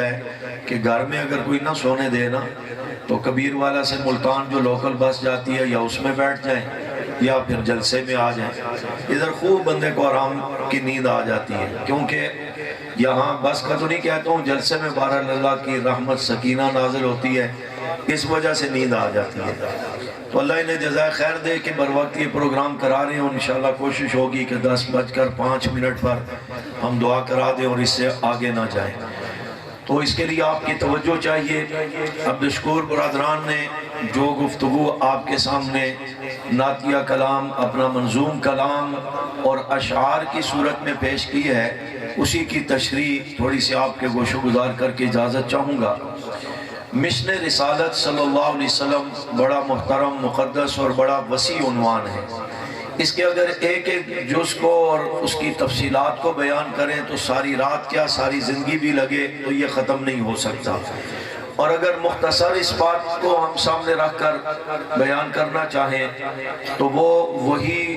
ہے کہ گھر میں اگر کوئی نہ سونے دے نا تو کبیر والا سے ملتان جو لوکل بس جاتی ہے یا اس میں بیٹھ جائیں یا پھر جلسے میں آ جائیں، ادھر خوب بندے کو آرام کی نیند آ جاتی ہے، کیونکہ یہاں بس کا تو نہیں کہتا ہوں، جلسے میں بہرحال اللہ کی رحمت سکینہ نازل ہوتی ہے، اس وجہ سے نیند آ جاتی ہے۔ تو اللہ انہیں جزائے خیر دے کہ بر وقت یہ پروگرام کرا رہے ہیں، اور انشاءاللہ کوشش ہوگی کہ 10:05 پر ہم دعا کرا دیں اور اس سے آگے نہ جائیں۔ تو اس کے لیے آپ کی توجہ چاہیے۔ عبدالشکور برادران نے جو گفتگو آپ کے سامنے نعتیہ کلام، اپنا منظوم کلام اور اشعار کی صورت میں پیش کی ہے، اسی کی تشریح تھوڑی سی آپ کے گوش و گزار کر کے اجازت چاہوں گا۔ مشن رسالت صلی اللہ علیہ وسلم بڑا محترم، مقدس اور بڑا وسیع عنوان ہے۔ اس کے اگر ایک ایک جز کو اور اس کی تفصیلات کو بیان کریں تو ساری رات کیا ساری زندگی بھی لگے تو یہ ختم نہیں ہو سکتا، اور اگر مختصر اس بات کو ہم سامنے رکھ کر بیان کرنا چاہیں تو وہ وہی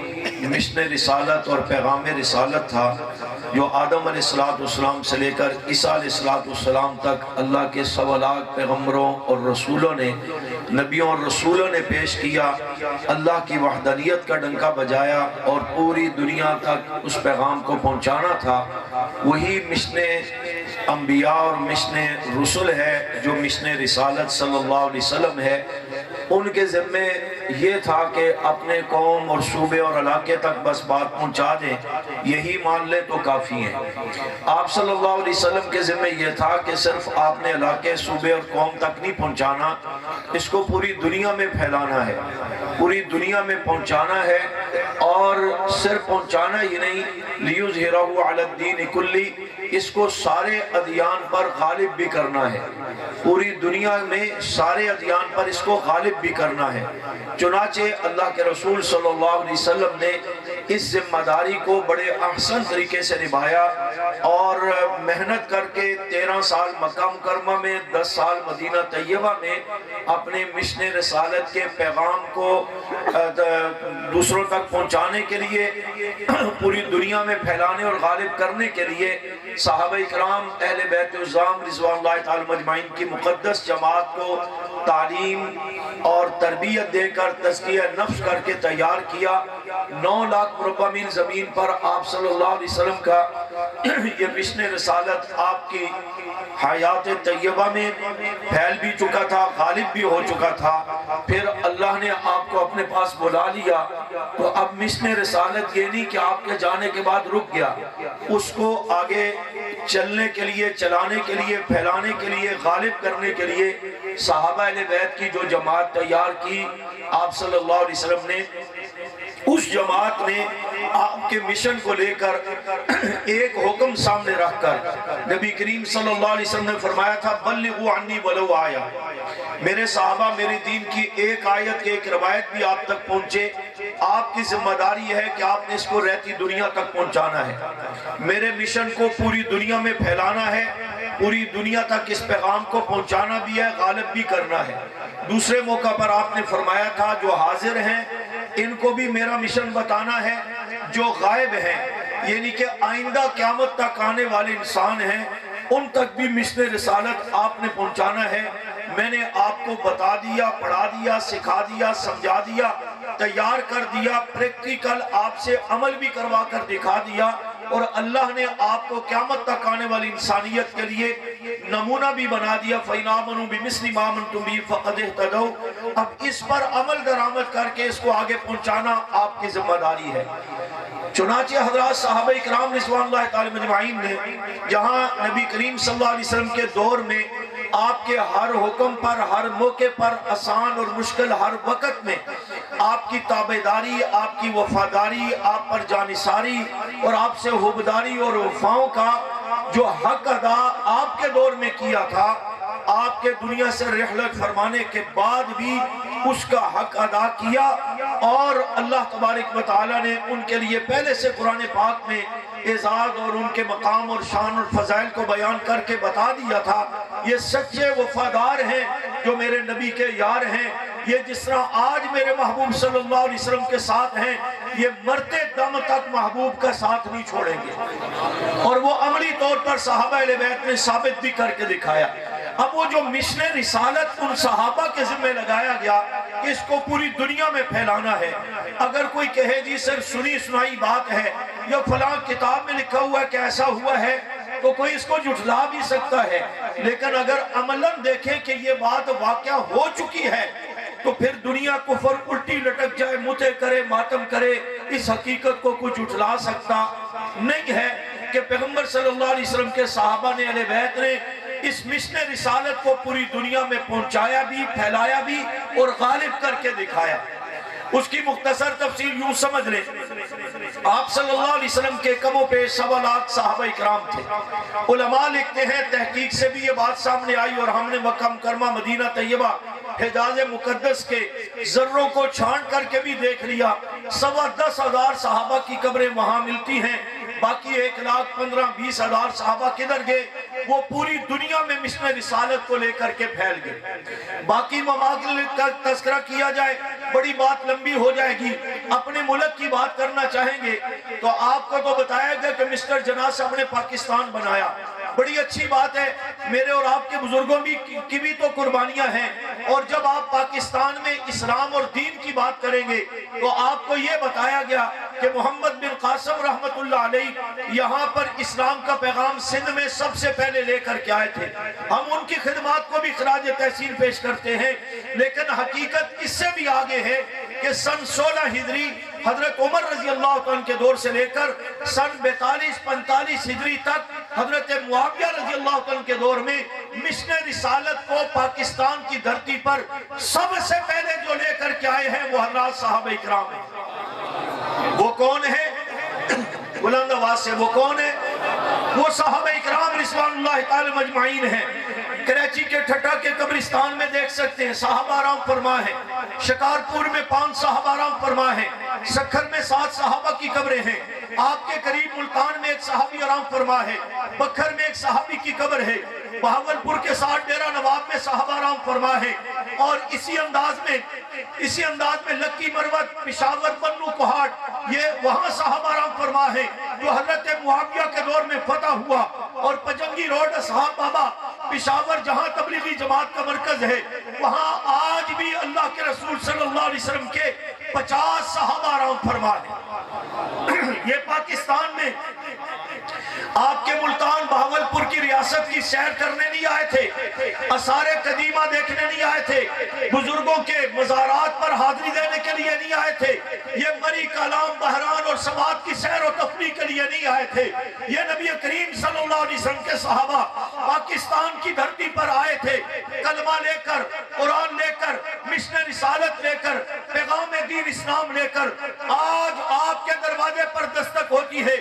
مشن رسالت اور پیغام رسالت تھا جو آدم علیہ السلام سے لے کر عیسیٰ علیہ السلام تک اللہ کے 100 لاکھ پیغمبروں اور رسولوں نے، نبیوں اور رسولوں نے پیش کیا، اللہ کی وحدانیت کا ڈنکا بجایا اور پوری دنیا تک اس پیغام کو پہنچانا تھا۔ وہی مشن انبیاء اور مشن رسول ہے جو مشن رسالت صلی اللہ علیہ وسلم ہے۔ ان کے ذمے یہ تھا کہ اپنے قوم اور صوبے اور علاقے تک بس بات پہنچا دیں، یہی مان لے تو کافی ہیں۔ آپ صلی اللہ علیہ وسلم کے ذمے یہ تھا کہ صرف آپ نے علاقے، صوبے اور قوم تک نہیں پہنچانا، اس کو پوری دنیا میں پھیلانا ہے، پوری دنیا میں پہنچانا ہے، اور صرف پہنچانا ہی نہیں، لِيُظْهِرَهُ عَلَى الدِّينِ كُلِّهِ، اس کو سارے ادیان پر غالب بھی کرنا ہے، پوری دنیا میں سارے ادیان پر اس کو غالب بھی کرنا ہے۔ چنانچہ اللہ کے رسول صلی اللہ علیہ وسلم نے اس ذمہ داری کو بڑے احسن طریقے سے نبھایا، اور محنت کر کے 13 سال مکہ مکرمہ میں، 10 سال مدینہ طیبہ میں اپنے مشن رسالت کے پیغام کو دوسروں تک پہنچانے کے لیے، پوری دنیا میں پھیلانے اور غالب کرنے کے لیے صحابہ اکرام، اہل بیت العظام رضوان اللہ تعالی مجمعین کی مقدس جماعت کو تعلیم اور تربیت دے کر تزکیہ نفس کر کے تیار کیا۔ 9 لاکھ مربع میل زمین پر آپ صلی اللہ علیہ وسلم کا یہ مشن رسالت آپ کی حیات طیبہ میں پھیل بھی چکا تھا، غالب بھی ہو چکا تھا۔ پھر اللہ نے آپ کو اپنے پاس بلا لیا، تو اب مشن رسالت یہ نہیں کہ آپ کے جانے کے بعد رک گیا، اس کو آگے چلنے کے لیے، چلانے کے لیے، پھیلانے کے لیے، غالب کرنے کے لیے صحابہ اہل بیت کی جو جماعت تیار کی، آپ صلی اللہ علیہ وسلم نے اس جماعت میں آپ کے مشن کو لے کر ایک حکم سامنے رکھ کر نبی کریم صلی اللہ علیہ وسلم نے فرمایا تھا، بلغوا عنی ولو آیا، میرے صحابہ میرے دین کی ایک آیت، ایک روایت بھی آپ تک پہنچے، آپ کی ذمہ داری ہے کہ آپ نے اس کو رہتی دنیا تک پہنچانا ہے، میرے مشن کو پوری دنیا میں پھیلانا ہے، پوری دنیا تک اس پیغام کو پہنچانا بھی ہے، غالب بھی کرنا ہے۔ دوسرے موقع پر آپ نے فرمایا تھا، جو حاضر ہیں ان کو بھی میرا مشن بتانا ہے، جو غائب ہیں یعنی کہ آئندہ قیامت تک آنے والے انسان ہیں، ان تک بھی مشن رسالت آپ نے پہنچانا ہے۔ میں نے آپ کو بتا دیا، پڑھا دیا، سکھا دیا، سمجھا دیا، تیار کر دیا، پریکٹیکل آپ سے عمل بھی کروا کر دکھا دیا، اور اللہ نے آپ کو قیامت تک آنے والی انسانیت کے لیے نمونہ بھی بنا دیا، فَإِنْ آمَنُوا بِمِثْلِ مَا آمَنْتُمْ بِهِ فَقَدِ اهْتَدَوْا۔ اب اس پر عمل درآمد کر کے اس کو آگے پہنچانا آپ کی ذمہ داری ہے۔ چنانچہ حضرات صحابہ اکرام رضوان اللہ تعالی مجمعین نے جہاں نبی کریم صلی اللہ علیہ وسلم کے دور میں آپ کے ہر حکم پر، ہر موقع پر، آسان اور مشکل ہر وقت میں آپ کی تابعداری، آپ کی وفاداری، آپ پر جانثاری اور آپ سے حبداری اور وفاؤں کا جو حق ادا آپ کے دور میں کیا تھا، آپ کے دنیا سے رحلت فرمانے کے بعد بھی اس کا حق ادا کیا، اور اللہ تبارک و تعالی نے ان کے لیے پہلے سے قرآن پاک میں اعزاز اور ان کے مقام اور شان اور فضائل کو بیان کر کے بتا دیا تھا، یہ سچے وفادار ہیں جو میرے نبی کے یار ہیں، یہ جس طرح آج میرے محبوب صلی اللہ علیہ وسلم کے ساتھ ہیں، یہ مرتے دم تک محبوب کا ساتھ نہیں چھوڑیں گے۔ اور وہ عملی طور پر صحابہ اہل بیت نے ثابت بھی کر کے دکھایا۔ اب وہ جو مشن رسالت ان صحابہ کے ذمہ لگایا گیا، اس کو پوری دنیا میں پھیلانا ہے۔ اگر کوئی کہے جی صرف سنی سنائی بات ہے یا فلاں کتاب میں لکھا ہوا ہے کہ ایسا ہوا ہے، تو کوئی اس کو جھٹلا بھی سکتا ہے، لیکن اگر عملاً دیکھیں کہ یہ بات واقعہ ہو چکی ہے تو پھر دنیا کفر الٹی لٹک جائے، متے کرے، ماتم کرے، اس حقیقت کو کوئی جھٹلا سکتا نہیں ہے کہ پیغمبر صلی اللہ علیہ وسلم کے صحابہ نے، اہل بیت نے اس مشن رسالت کو پوری دنیا میں پہنچایا بھی، پھیلایا بھی اور غالب کر کے دکھایا۔ اس کی مختصر تفصیل یوں سمجھ لیں، آپ صلی اللہ علیہ وسلم کے کم و بیش 1.25 لاکھ صحابہ اکرام تھے۔ علماء لکھتے ہیں، تحقیق سے بھی یہ بات سامنے آئی اور ہم نے مکہ مکرمہ، مدینہ طیبہ، حجاز مقدس کے ذروں کو چھان کر کے بھی دیکھ لیا، 10,15,000 صحابہ کی قبریں وہاں ملتی ہیں، باقی 1,15,20,000 صحابہ کدھر گئے؟ وہ پوری دنیا میں مشن رسالت کو لے کر کے پھیل گئے۔ باقی ممالک کا تذکرہ کیا جائے بڑی بات لمبی ہو جائے گی، اپنے ملک کی بات کرنا چاہیں گے تو آپ کو تو بتایا گیا کہ مسٹر جناح صاحب نے پاکستان بنایا، بڑی اچھی بات ہے، میرے اور آپ کے بزرگوں کی بھی تو قربانیاں ہیں۔ اور جب آپ پاکستان میں اسلام اور دین کی بات کریں گے تو آپ کو یہ بتایا گیا کہ محمد بن قاسم رحمت اللہ علیہ یہاں پر اسلام کا پیغام سندھ میں سب سے پہلے لے کر کے آئے تھے۔ ہم ان کی خدمات کو بھی خراج تحسین پیش کرتے ہیں، لیکن حقیقت اس سے بھی آگے ہے کہ سن 16 ہجری حضرت عمر رضی اللہ عنہ کے دور سے لے کر سن 42-45 ہجری تک حضرت معاویہ رضی اللہ عنہ کے دور میں مشن رسالت کو پاکستان کی دھرتی پر سب سے پہلے جو لے کر کے آئے ہیں وہ حضرات صحابہ اکرام ہیں۔ وہ کون ہے؟ بلند آواز سے، وہ کون ہے؟ وہ صحابہ اکرام رضوان اللہ تعالی مجمعین ہیں۔ کراچی کے ٹھٹا کے قبرستان میں دیکھ سکتے ہیں، صحابہ آرام فرما ہے۔ شکارپور میں 5 صحابہ آرام فرما ہے۔ سکھر میں 7 صحابہ کی قبریں ہیں۔ آپ کے قریب ملتان میں 1 صحابی آرام فرما ہے۔ بکھر میں 1 صحابی کی قبر ہے۔ بہاولپور کے ساتھ ڈیرہ نواب میں صحابہ آرام فرما ہے۔ اور اسی انداز میں لکی مروت، پشاور، بنو کوہاٹ، یہ وہاں صحابہ آرام فرما ہے جو حضرت معاویہ کے دور میں فتح ہوا۔ اور پجنگی روڈ اصحاب بابا پشاور جہاں تبلیغی جماعت کا مرکز ہے، وہاں آج بھی اللہ کے رسول صلی اللہ علیہ وسلم کے 50 صحابہ آرام فرما ہے۔ یہ پاکستان میں آپ کے ملتان بہاولپور کی ریاست کی سیر کرنے نہیں آئے تھے، آثار قدیمہ دیکھنے نہیں آئے تھے، بزرگوں کے مزارات پر حاضری دینے کے لیے نہیں آئے تھے، یہ مری کلام بحران اور سماعت کی سیر و تفریح کے لیے نہیں آئے تھے۔ یہ نبی کریم صلی اللہ علیہ وسلم کے صحابہ پاکستان کی دھرتی پر آئے تھے، کلمہ لے کر، قرآن لے کر، مشن رسالت لے کر، پیغام دین اسلام لے کر۔ آج آپ کے دروازے پر دستک ہوتی ہے،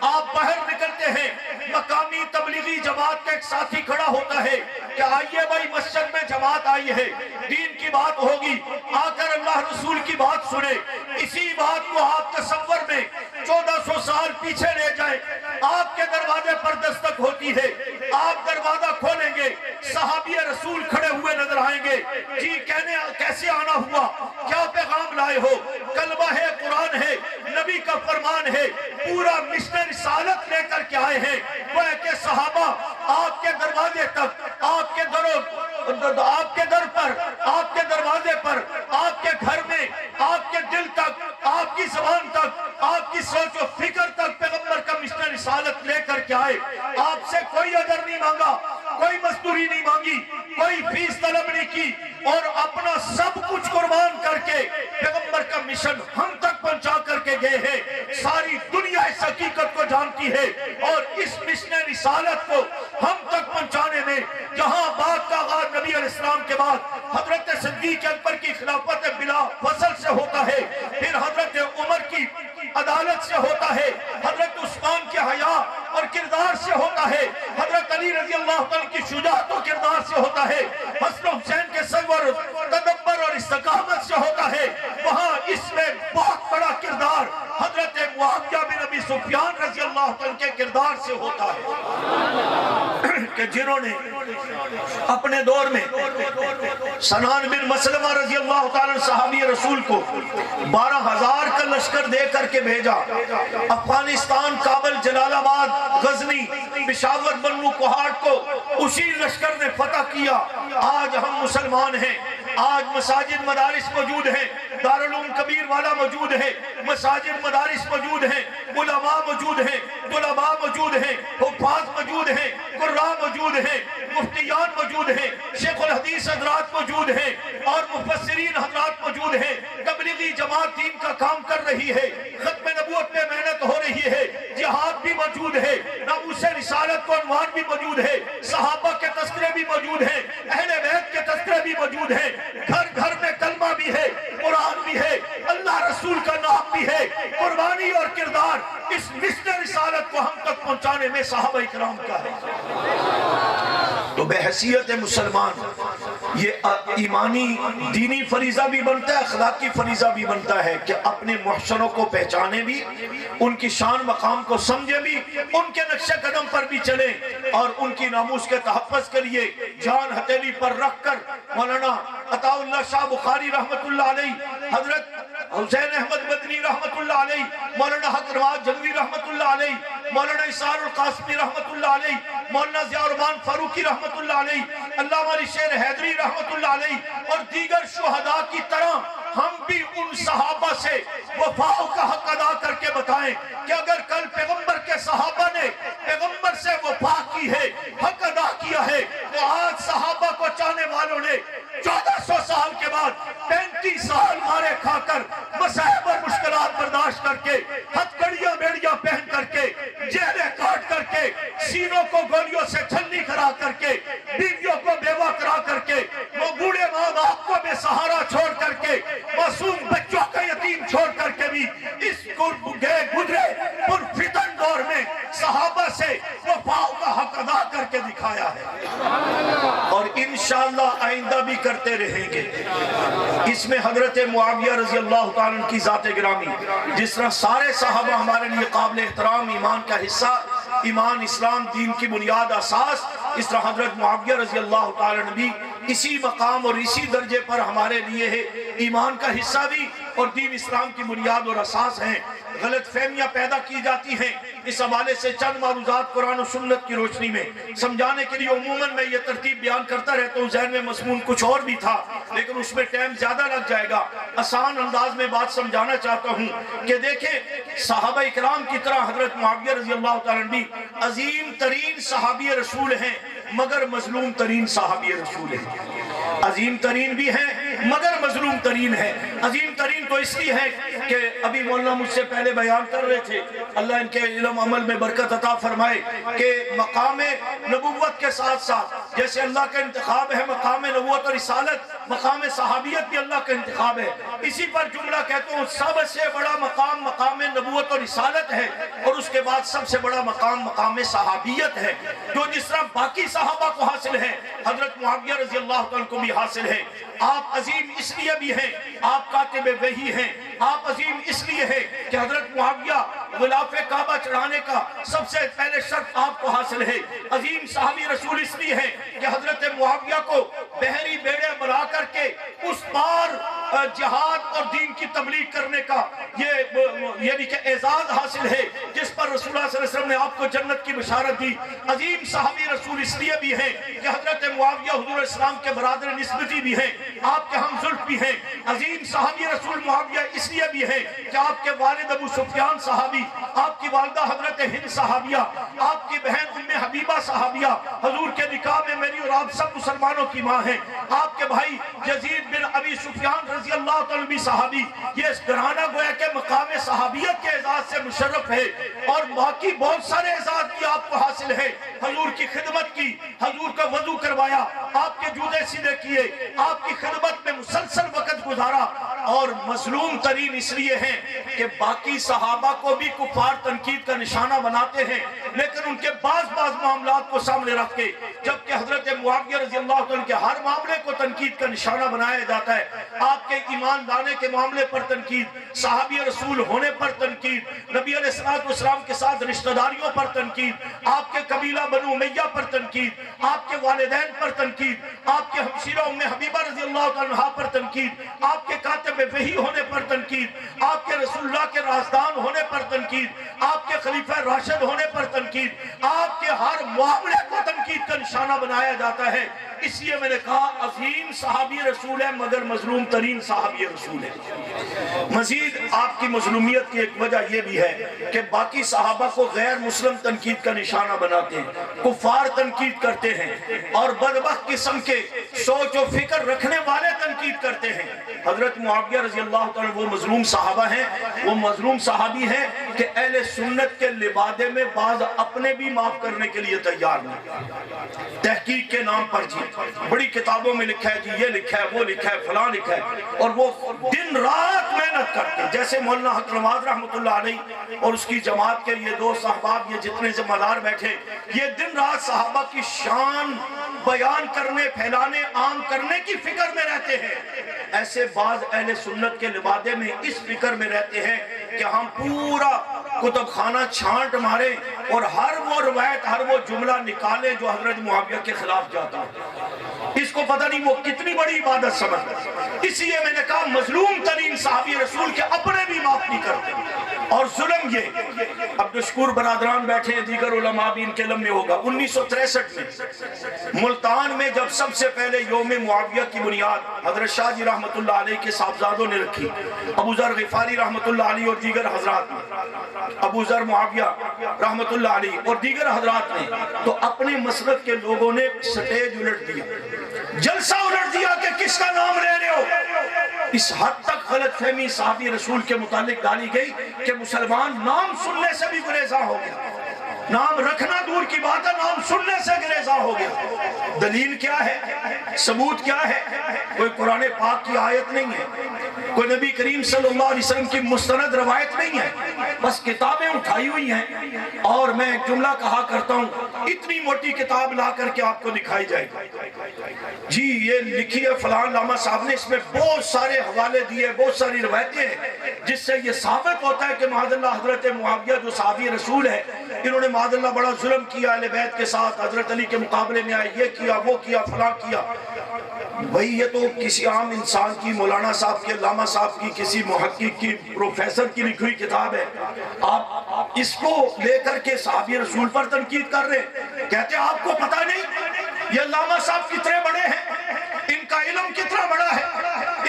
آپ باہر نکلتے ہیں، مقامی تبلیغی جماعت کا ایک ساتھی کھڑا ہوتا ہے کہ آئیے بھائی مسجد میں جماعت آئی ہے، دین کی بات ہوگی، آ کر اللہ رسول کی بات سنے۔ اسی بات کو آپ تصور میں 1400 سال پیچھے لے جائیں، آپ کے دروازے پر دستک ہوتی ہے، آپ دروازہ کھولیں گے، صحابی رسول کھڑے ہوئے نظر آئیں گے، جی کیسے آنا ہوا، کیا پیغام لائے ہو؟ کلمہ ہے، قرآن ہے، نبی کا فرمان ہے، پورا مشن رسالت لے کر کے آئے ہیں۔ وہ ہے کہ صحابہ آپ کے دروازے تک، آپ کے در پر، آپ کے دروازے پر، آپ کے گھر میں، آپ کے دل تک، آپ کی زبان تک، آپ کی سوچ و فکر تک پیغمبر کا مشن رسالت لے کر کے آئے۔ آپ سے کوئی اجر نہیں مانگا، کوئی مزدوری نہیں مانگی، کوئی فیس طلب نہیں کی، اور اپنا سب کچھ قربان کر کے پیغمبر کا مشن ہم تک پہنچا کر کے گئے ہیں۔ ساری دنیا اس حقیقت کو جانتی ہے، اور اس مشن رسالت کو ہم تک پہنچانے میں جہاں بات کا آغاز نبی علیہ السلام کے بعد حضرت صدیق اکبر کی خلافت بلا فصل سے ہوتا ہے، پھر حضرت عمر کی عدالت سے ہوتا ہے، حضرت عثمان کے حیا اور کردار سے ہوتا ہے، حضرت علی رضی اللہ عنہ کی شجاعت و کردار سے ہوتا ہے، حسن حسین کے صبر، تدبر اور استقامت سے ہوتا ہے، وہاں اس میں بہت بڑا کردار حضرت معاویہ بن ابی سفیان رضی اللہ عنہ کے کردار سے ہوتا ہے کہ جنہوں نے اپنے دور میں سنان بن مسلمہ رضی اللہ تعالیٰ صحابی رسول کو 12,000 کا لشکر دے کر کے بھیجا، افغانستان، کابل، جلال آباد، غزنی، پشاور، بنو کوہاٹ کو اسی لشکر نے فتح کیا۔ آج ہم مسلمان ہیں، آج مساجد مدارس موجود ہیں، دارالعلوم کبیر والا موجود ہے، مساجد مدارس موجود ہیں، علماء موجود ہیں، طلباء موجود ہیں، حفاظ موجود ہیں، قراء موجود ہیں، مفتیان موجود ہیں، شیخ الحدیث حضرات موجود ہیں اور مفسرین حضرات موجود ہیں۔ تبلیغی جماعت دین کا کام کر رہی ہے، ختم نبوت میں محنت ہو رہی ہے، جہاد بھی موجود ہے، ناموس رسالت کو عنوان بھی موجود ہے، صحابہ کے تذکرے بھی موجود ہیں، اہل بیت کے تذکرے بھی موجود ہیں، گھر گھر میں کلمہ بھی ہے، قرآن بھی ہے، اللہ رسول کا نام بھی ہے۔ قربانی اور کردار اس مشن رسالت کو ہم تک پہنچانے میں صحابہ اکرام کا ہے۔ تو بحیثیت مسلمان یہ ایمانی دینی فریضہ بھی بنتا ہے، اخلاقی فریضہ بھی بنتا ہے کہ اپنے محسنوں کو پہچانے بھی، ان کی شان مقام کو سمجھے بھی، ان کے نقش قدم پر بھی چلیں اور ان کی ناموس کے تحفظ کے لیے جان ہتھیلی پر رکھ کر مولانا عطا اللہ شاہ بخاری رحمت اللہ علیہ، حضرت حسین احمد مدنی رحمت اللہ علیہ، مولانا حق نواز جنگی رحمت اللہ علیہ، مولانا اسحاق القاسمی رحمت اللہ علیہ، مولانا ضیاء الرحمن فاروقی رحمت اللہ علیہ، علامہ علی شیر حیدری رحمت اللہ علیہ اور دیگر شہداء کی طرح ہم بھی ان صحابہ سے وفا کا حق ادا کر کے بتائیں کہ اگر کل پیغمبر کے صحابہ نے پیغمبر سے وفا کی ہے، حق ادا کیا ہے، تو آج صحابہ کو چاہنے والوں نے 1400 سال کے بعد 35 سال مارے کھا کر، مصائب اور مشکلات برداشت کر کے، ہتھکڑیاں بیڑیاں پہن کر کے، جیلیں کاٹ کر کے، سینوں کو گولیوں سے چھلنی کرا کر کے، بیویوں کو بیوہ کرا کر کے، وہ بوڑھے ماں باپ کو بے سہارا چھوڑ کر کے، معصوم بچوں کا یتیم چھوڑ کر کے بھی اس گئے گزرے پرفتن دور میں صحابہ سے وفا کا حق ادا کر کے دکھایا ہے اور انشاءاللہ آئندہ بھی کرتے رہیں گے۔ اس میں حضرت معاویہ رضی اللہ تعالیٰ کی ذات گرامی، جس طرح سارے صحابہ ہمارے لیے قابل احترام، ایمان کا حصہ، ایمان اسلام دین کی بنیاد اساس، اس طرح حضرت معاویہ رضی اللہ تعالیٰ نے بھی اسی مقام اور اسی درجے پر ہمارے لیے ہے، ایمان کا حصہ بھی اور دین اسلام کی بنیاد اور اساس ہیں۔ غلط فہمیاں پیدا کی جاتی ہیں، اس حوالے سے چند معروضات قرآن و سنت کی روشنی میں سمجھانے کے لیے عموماً میں یہ ترتیب بیان کرتا رہتا ہوں، ذہن میں مضمون کچھ اور بھی تھا لیکن اس میں ٹائم زیادہ لگ جائے گا۔ آسان انداز میں بات سمجھانا چاہتا ہوں کہ دیکھیں صحابہ اکرام کی طرح حضرت معاویہ رضی اللہ تعالیٰ بھی عظیم ترین صحابی رسول ہیں مگر مظلوم ترین صحابی رسول ہیں۔ عظیم ترین بھی ہیں مگر مظلوم ترین ہے۔ عظیم ترین تو اس لیے ہے کہ ابھی مولانا مجھ سے پہلے بیان کر رہے تھے، اللہ ان کے علم عمل میں برکت عطا فرمائے، کہ مقام نبوت کے ساتھ ساتھ جیسے اللہ کا انتخاب ہے مقام نبوت اور رسالت، مقام صحابیت بھی اللہ کا انتخاب ہے۔ اسی پر جملہ کہتا ہوں، سب سے بڑا مقام مقام نبوت اور رسالت ہے اور اس کے بعد سب سے بڑا مقام مقام صحابیت ہے، جو جس طرح باقی صحابہ کو حاصل ہے حضرت معاویہ رضی اللہ عنہ کو بھی حاصل ہے۔ آپ عظیم اس لیے بھی ہیں، آپ کاتب وحی ہیں، آپ عظیم اس لیے ہیں کہ حضرت معاویہ غلاف کعبہ چڑھانے کا سب سے پہلے شرط آپ کو حاصل ہے۔ عظیم صحابی رسول اس لیے ہیں کہ حضرت معاویہ کو بحری بیڑے بنا کر کے اس پار جہاد اور دین کی تبلیغ کرنے کا یعنی کہ اعزاز حاصل ہے جس پر رسول اللہ صلی اللہ علیہ وسلم نے آپ کو جنت کی بشارت دی۔ عظیم صحابی رسول اس لیے بھی ہیں کہ حضرت معاویہ حضور اسلام کے برادر نسبتی بھی ہیں، آپ کے ہم زلف بھی ہیں۔ عظیم صحابی رسول معاویہ اس لیے بھی ہیں کہ آپ کے والد ابو سفیان صحابی، آپ کی والدہ حضرت ہند صحابیہ، آپ کی بہن ام حبیبہ صحابیہ، حضور کے نکاح میں میری اور آپ سب مسلمانوں کی ماں ہیں۔ آپ کے بھائی یزید بن ابی سفیان رضی اللہ تعالیٰ بھی صحابی، یہ گھرانہ گویا کہ مقام صحابیت کے اعزاز سے مشرف ہے اور باقی بہت سارے اعزاز بھی آپ کو حاصل ہے۔ حضور کی خدمت کی، حضور کا وضو کروایا، آپ کے جوتے سیدھے کیے، آپ کی خدمت میں مسلسل وقت گزارا اور مظلوم ترین اس لیے ہیں کہ باقی صحابہ کو بھی کفار تنقید کا نشانہ بناتے ہیں، لیکن ان کے بعض معاملات کو سامنے رکھ کے جبکہ حضرت معاویہ رضی اللہ عنہ کے ہر معاملے کو تنقید کا نشانہ بنایا جاتا ہے، آپ کے ایمان لانے کے معاملے پر تنقید، صحابی رسول ہونے پر تنقید، نبی علیہ السلام کے ساتھ رشتہ داریوں پر تنقید، آپ کے قبیلہ بنو امیہ پر تنقید، آپ کے والدین پر تنقید، آپ کے ہمشیرہ ام حبیبہ رضی اللہ عنہا پر تنقید، آپ کے کاتب وحی ہونے پر تنقید، آپ کے رسول اللہ کے رازدان ہونے پر تنقید، آپ کے خلیفہ راشد ہونے پر تنقید، آپ کے ہر معاملے کو تنقید کا نشانہ بنایا جاتا ہے۔ اس لیے میں نے کہا عظیم صحابی رسول ہے مگر مظلوم ترین صحابی رسول ہے۔ مزید آپ کی مظلومیت کی ایک وجہ یہ بھی ہے کہ باقی صحابہ کو غیر مسلم تنقید کا نشانہ بناتے ہیں، کفار تنقید کرتے ہیں، اور بدبخت قسم کے سوچ و فکر رکھنے والے تنقید کرتے ہیں۔ حضرت معاویہ رضی اللہ عنہ وہ مظلوم صحابہ ہیں، وہ مظلوم صحابی ہیں کہ اہل سنت کے لبادے میں بعض اپنے بھی معاف کرنے کے لیے تیار نہیں، تحقیق کے نام پر جی بڑی کتابوں میں لکھا ہے جی یہ لکھا ہے وہ لکھا ہے فلاں لکھا ہے، اور وہ دن رات محنت کرتے جیسے مولانا حق نواز رحمۃ اللہ علیہ اور اس کی جماعت کے یہ دو صحباب، یہ جتنے ذمہ دار بیٹھے، یہ دن رات صحابہ کی شان بیان کرنے، پھیلانے، عام کرنے کی فکر میں رہتے ہیں۔ ایسے بعض اہل سنت کے لبادے میں اس فکر میں رہتے ہیں کہ ہم پورا کتب خانہ چھانٹ مارے اور ہر وہ روایت، ہر وہ جملہ نکالے جو حضرت معاویہ کے خلاف جاتا ہے۔ اس کو پتہ نہیں وہ کتنی بڑی عبادت سمجھتا ہے۔ اس لیے میں نے کہا مظلوم ترین صحابی رسول کے اپنے بھی معاف نہیں کرتے، اور ظلم یہ عبد الشکور برادران بیٹھے ہیں، دیگر علماء بھی ان کے لمحے ہوگا۔ 1963 میں ملتان میں جب سب سے پہلے یوم معاویہ کی بنیاد حضرت شاہ جی رحمت اللہ علیہ کے صاحبزادوں نے رکھی، ابو ذر غفاری رحمت اللہ علیہ اور دیگر حضرات نے، ابو ذر معاویہ رحمت اللہ علیہ اور دیگر حضرات نے تو اپنے مسلک کے لوگوں نے سٹیج الٹ دیا، جلسہ الٹ دیا کہ کس کا نام لے رہے ہو۔ اس حد تک غلط فہمی صحابی رسول کے متعلق ڈالی گئی کہ مسلمان نام سننے سے بھی گریزاں ہو گیا، نام رکھنا دور کی بات ہے، نام سننے سے گریزاں ہو گیا۔ دلیل کیا ہے؟ ثبوت کیا ہے؟ کوئی قرآن پاک کی آیت نہیں ہے، کوئی نبی کریم صلی اللہ علیہ وسلم کی مستند روایت نہیں ہے، بس کتابیں اٹھائی ہوئی ہیں، اور میں ایک جملہ کہا کرتا ہوں، اتنی موٹی کتاب لا کر کے آپ کو دکھائی جائے جی یہ لکھی ہے فلاں علامہ صاحب نے، اس میں بہت سارے حوالے دیے، بہت ساری روایتیں ہیں، جس سے یہ ثابت ہوتا ہے کہ معاذ اللہ حضرت معاویہ جو صحابی رسول ہے، انہوں نے معاذ اللہ بڑا ظلم کیا اہل بیت کے ساتھ، حضرت علی کے مقابلے میں آئے، یہ کیا وہ کیا فلاں کیا۔ بھئی یہ تو کسی عام انسان کی، مولانا صاحب کی، علامہ صاحب کی، کسی محقق کی، پروفیسر کی لکھی ہوئی کتاب ہے، آپ اس کو لے کر کے صحابی رسول پر تنقید کر رہے ہیں، کہتے ہیں آپ کو پتہ نہیں یہ علامہ صاحب کتنے بڑے ہیں، ان کا علم کتنا بڑا ہے،